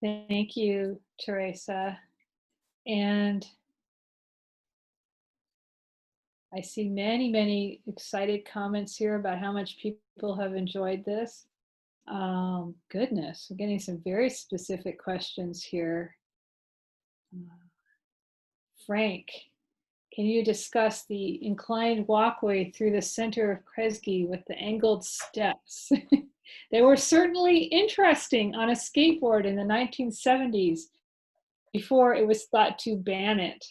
Thank you, Teresa. And I see many excited comments here about how much people have enjoyed this. Goodness, we're getting some very specific questions here. Frank, can you discuss the inclined walkway through the center of Kresge with the angled steps? They were certainly interesting on a skateboard in the 1970s before it was thought to ban it.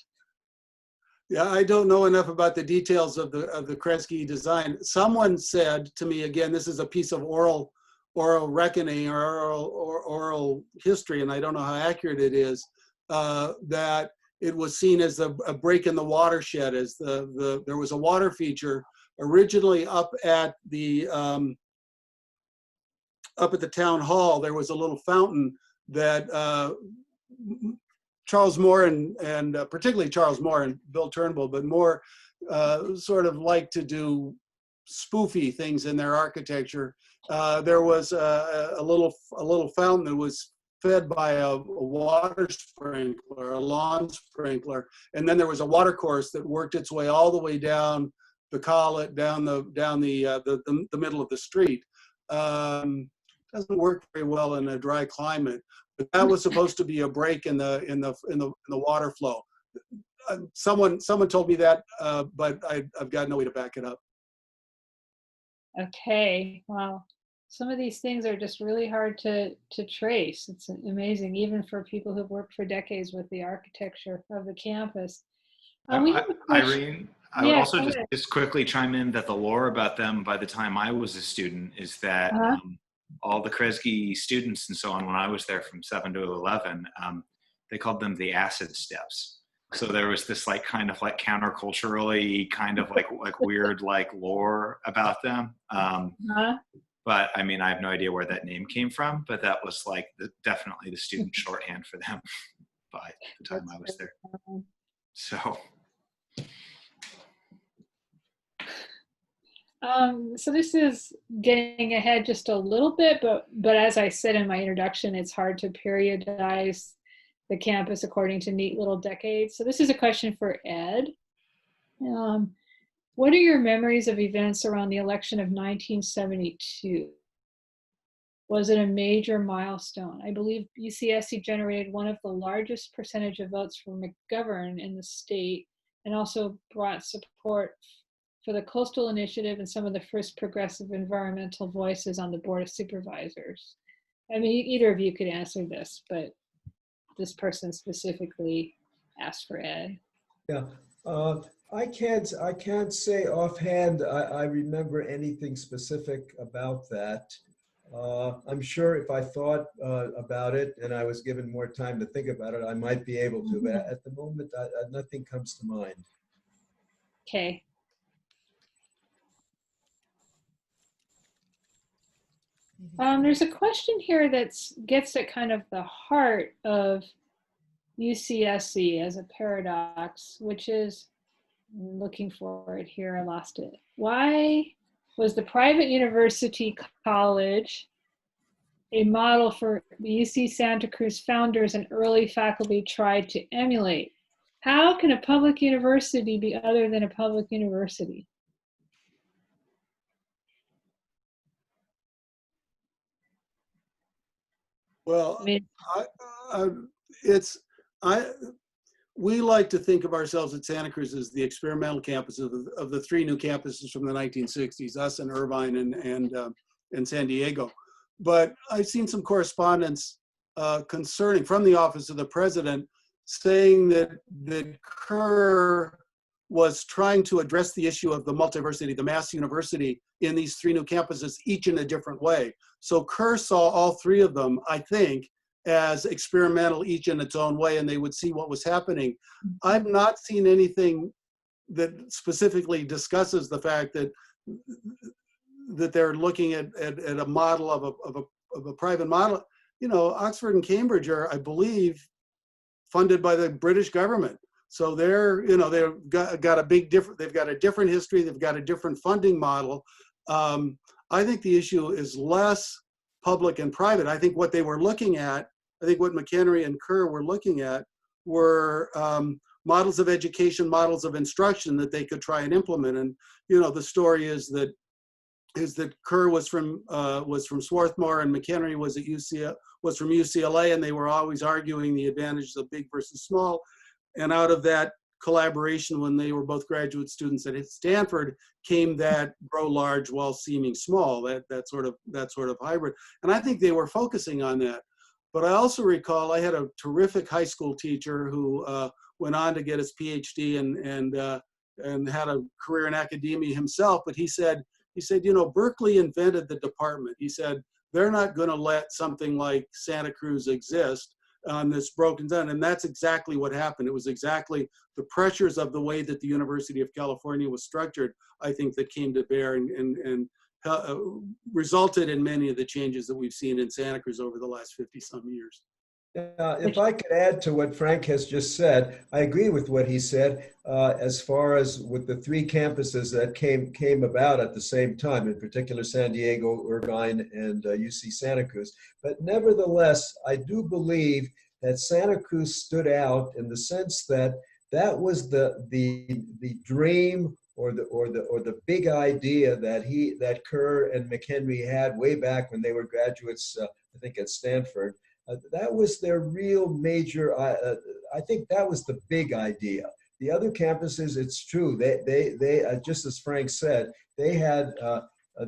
Yeah, I don't know enough about the details of the Kresge design. Someone said to me, again, this is a piece of oral reckoning or oral history, and I don't know how accurate it is, that it was seen as a break in the watershed, as there was a water feature originally up at the town hall. There was a little fountain that Charles Moore and particularly Charles Moore and Bill Turnbull, but Moore sort of like to do spoofy things in their architecture. There was a little fountain that was fed by a water sprinkler, a lawn sprinkler, and then there was a water course that worked its way all the way down the collet, down the middle of the street. Doesn't work very well in a dry climate, but that was supposed to be a break in the water flow. Someone told me that, but I've got no way to back it up. Okay, wow. Some of these things are just really hard to trace. It's amazing, even for people who've worked for decades with the architecture of the campus. We have a question. Irene, I would Yeah, also go just, ahead. just quickly chime in that the lore about them by the time I was a student is that Uh-huh. all the Kresge students and so on, when I was there from 7 to 11, they called them the acid steps. So there was this like kind of like counterculturally kind of like weird like lore about them. Uh-huh. But I mean, I have no idea where that name came from, but that was like definitely the student shorthand for them by the time I was there. So. So this is getting ahead just a little bit, but as I said in my introduction, it's hard to periodize the campus according to neat little decades. So this is a question for Ed. What are your memories of events around the election of 1972? Was it a major milestone? I believe UCSC generated one of the largest percentage of votes for McGovern in the state and also brought support for the Coastal Initiative and some of the first progressive environmental voices on the Board of Supervisors. I mean, either of you could answer this, but this person specifically asked for Ed. Yeah, I can't say offhand I remember anything specific about that. I'm sure if I thought about it and I was given more time to think about it, I might be able to, but at the moment, nothing comes to mind. Okay. There's a question here that gets at kind of the heart of UCSC as a paradox, which is, I'm looking for it here, I lost it. Why was the private university college a model for the UC Santa Cruz founders and early faculty tried to emulate? How can a public university be other than a public university? Well, I mean, we like to think of ourselves at Santa Cruz as the experimental campus of the three new campuses from the 1960s, us and Irvine and San Diego. But I've seen some correspondence concerning from the office of the president saying that Kerr was trying to address the issue of the multiversity, the mass university in these three new campuses, each in a different way. So Kerr saw all three of them, I think, as experimental, each in its own way, and they would see what was happening. I've not seen anything that specifically discusses the fact that they're looking at a model of a private model. You know, Oxford and Cambridge are, I believe, funded by the British government. So they've got a different history. They've got a different funding model. I think the issue is less public and private. I think what they were looking at, I think what McHenry and Kerr were looking at were models of education, models of instruction that they could try and implement. And you know, the story is that Kerr was from Swarthmore and McHenry was from UCLA, and they were always arguing the advantages of big versus small. And out of that collaboration, when they were both graduate students at Stanford, came that grow large while seeming small, that sort of hybrid. And I think they were focusing on that. But I also recall I had a terrific high school teacher who went on to get his PhD and had a career in academia himself. But he said, you know, Berkeley invented the department. He said, they're not going to let something like Santa Cruz exist on this broken down. And that's exactly what happened. It was exactly the pressures of the way that the University of California was structured, I think, that came to bear and resulted in many of the changes that we've seen in Santa Cruz over the last 50 some years. If I could add to what Frank has just said, I agree with what he said as far as with the three campuses that came about at the same time, in particular San Diego, Irvine, and UC Santa Cruz. But nevertheless, I do believe that Santa Cruz stood out in the sense that that was the dream or the big idea that Kerr and McHenry had way back when they were graduates, I think at Stanford. That was their real major, I think that was the big idea. The other campuses, it's true, they just as Frank said, they had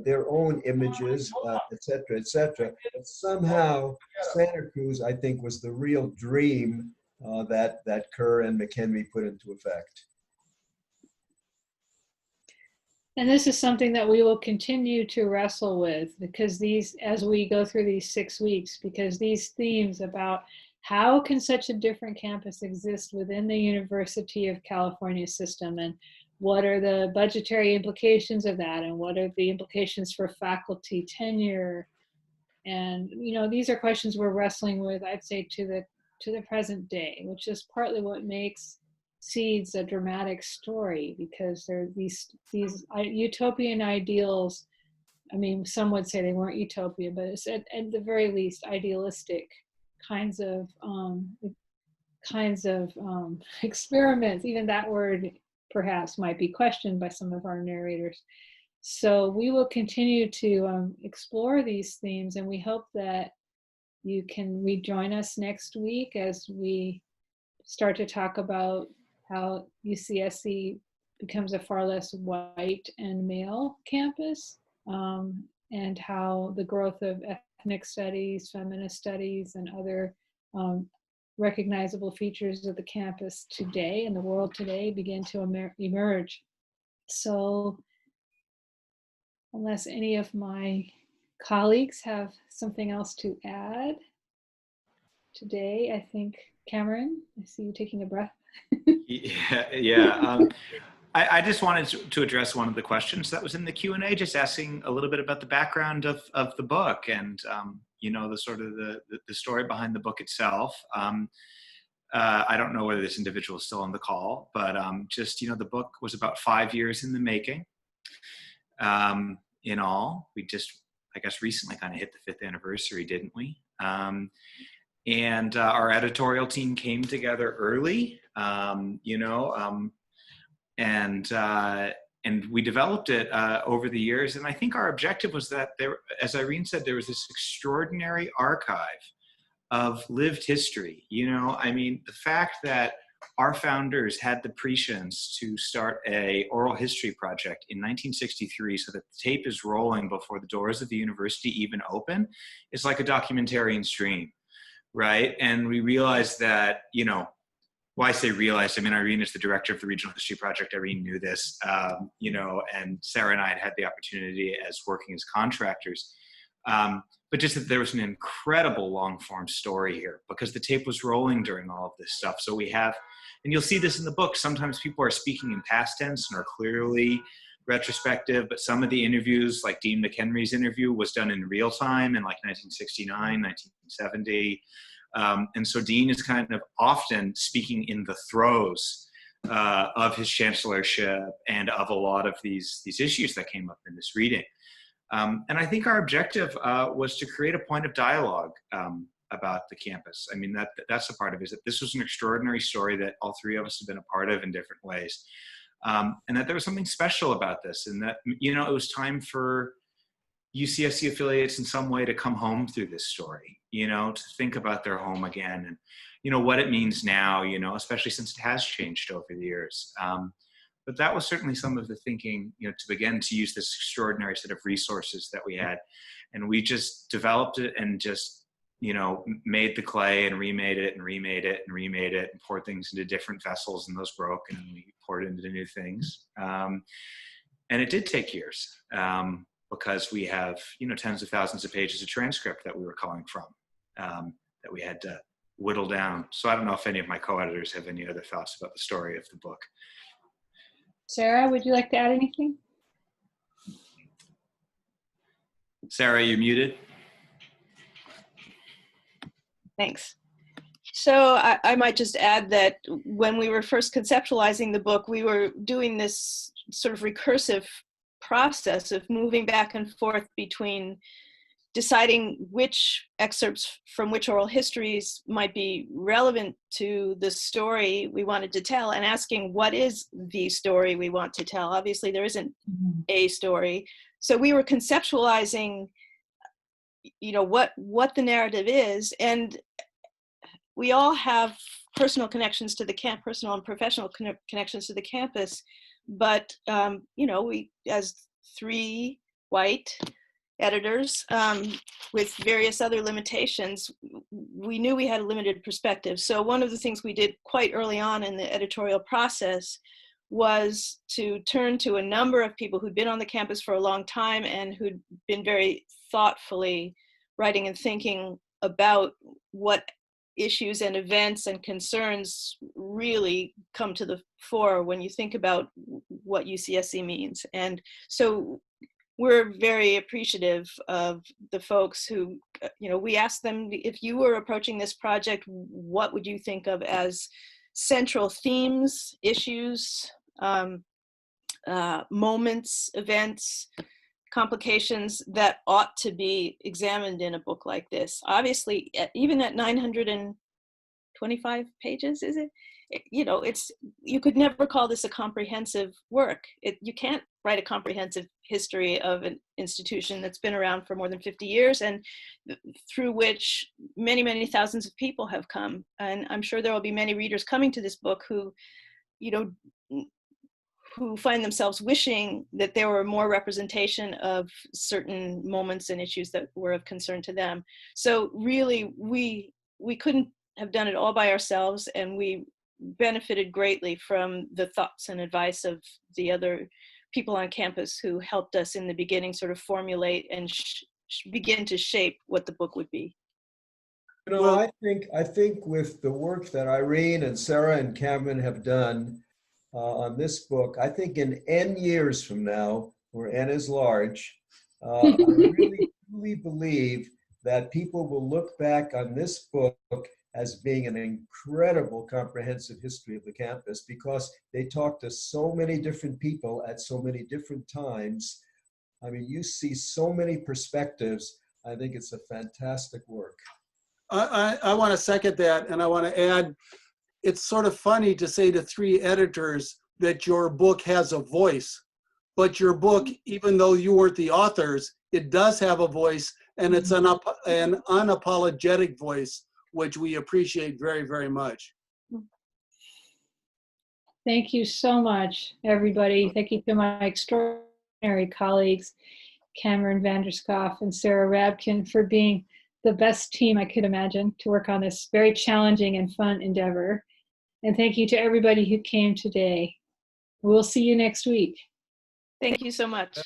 their own images, et cetera, et cetera. But somehow Santa Cruz, I think, was the real dream that Kerr and McHenry put into effect. And this is something that we will continue to wrestle with because as we go through these 6 weeks, because these themes about how can such a different campus exist within the University of California system, and what are the budgetary implications of that, and what are the implications for faculty tenure, and these are questions we're wrestling with, I'd say, to the present day, which is partly what makes Seeds a dramatic story, because there are these utopian ideals. I mean, some would say they weren't utopia, but it's at the very least idealistic kinds of experiments. Even that word perhaps might be questioned by some of our narrators. So we will continue to explore these themes, and we hope that you can rejoin us next week as we start to talk about how UCSC becomes a far less white and male campus, and how the growth of ethnic studies, feminist studies, and other recognizable features of the campus today and the world today begin to emerge. So unless any of my colleagues have something else to add today, I think, Cameron, I see you taking a breath. Yeah. I just wanted to address one of the questions that was in the Q&A, just asking a little bit about the background of the book and, the sort of the story behind the book itself. I don't know whether this individual is still on the call, but the book was about 5 years in the making. In all, we just, I guess, recently kind of hit the 5th anniversary, didn't we? And our editorial team came together early, and we developed it over the years. And I think our objective was that there, as Irene said, there was this extraordinary archive of lived history. The fact that our founders had the prescience to start a oral history project in 1963 so that the tape is rolling before the doors of the university even open is like a documentarian's dream. Right. And we realized that, I say realized, Irene is the director of the Regional History Project. Irene knew this, and Sarah and I had the opportunity as working as contractors. But just that there was an incredible long form story here because the tape was rolling during all of this stuff. So we have, and you'll see this in the book, sometimes people are speaking in past tense and are clearly retrospective, but some of the interviews, like Dean McHenry's interview, was done in real time in like 1969, 1970. And so Dean is kind of often speaking in the throes of his chancellorship and of a lot of these issues that came up in this reading. And I think our objective was to create a point of dialogue about the campus. That's a part of it, is that this was an extraordinary story that all three of us have been a part of in different ways. And that there was something special about this, and that, it was time for UCSC affiliates in some way to come home through this story, to think about their home again and, what it means now, especially since it has changed over the years. But that was certainly some of the thinking, to begin to use this extraordinary set of resources that we had. And we just developed it and just, made the clay and remade it and remade it and remade it and poured things into different vessels, and those broke, and we poured it into new things. And it did take years because we have, tens of thousands of pages of transcript that we were calling from that we had to whittle down. So I don't know if any of my co-editors have any other thoughts about the story of the book. Sarah, would you like to add anything? Sarah, you're muted. Thanks. So I might just add that when we were first conceptualizing the book, we were doing this sort of recursive process of moving back and forth between deciding which excerpts from which oral histories might be relevant to the story we wanted to tell, and asking what is the story we want to tell. Obviously, there isn't a story. So we were conceptualizing, what the narrative is, and we all have personal connections to the camp, personal and professional connections to the campus. But, we, as 3 white editors with various other limitations, we knew we had a limited perspective. So one of the things we did quite early on in the editorial process was to turn to a number of people who'd been on the campus for a long time and who'd been very thoughtfully writing and thinking about what issues and events and concerns really come to the fore when you think about what UCSC means. And so we're very appreciative of the folks who, we asked them, if you were approaching this project, what would you think of as central themes, issues, moments, events, complications that ought to be examined in a book like this? Obviously, even at 925 pages, is it? You could never call this a comprehensive work. You can't write a comprehensive history of an institution that's been around for more than 50 years and through which many, many thousands of people have come. And I'm sure there will be many readers coming to this book who find themselves wishing that there were more representation of certain moments and issues that were of concern to them. So really, we couldn't have done it all by ourselves, and we benefited greatly from the thoughts and advice of the other people on campus who helped us in the beginning sort of formulate and begin to shape what the book would be. I think with the work that Irene and Sarah and Cameron have done on this book, I think in N years from now, where N is large, I really truly believe that people will look back on this book as being an incredible comprehensive history of the campus, because they talk to so many different people at so many different times. I mean, you see so many perspectives. I think it's a fantastic work. I want to second that, and I want to add, it's sort of funny to say to 3 editors that your book has a voice, but your book, even though you weren't the authors, it does have a voice, and it's an unapologetic voice, which we appreciate very, very much. Thank you so much, everybody. Thank you to my extraordinary colleagues, Cameron Vanderskoff and Sarah Rabkin, for being the best team I could imagine to work on this very challenging and fun endeavor. And thank you to everybody who came today. We'll see you next week. Thank you so much.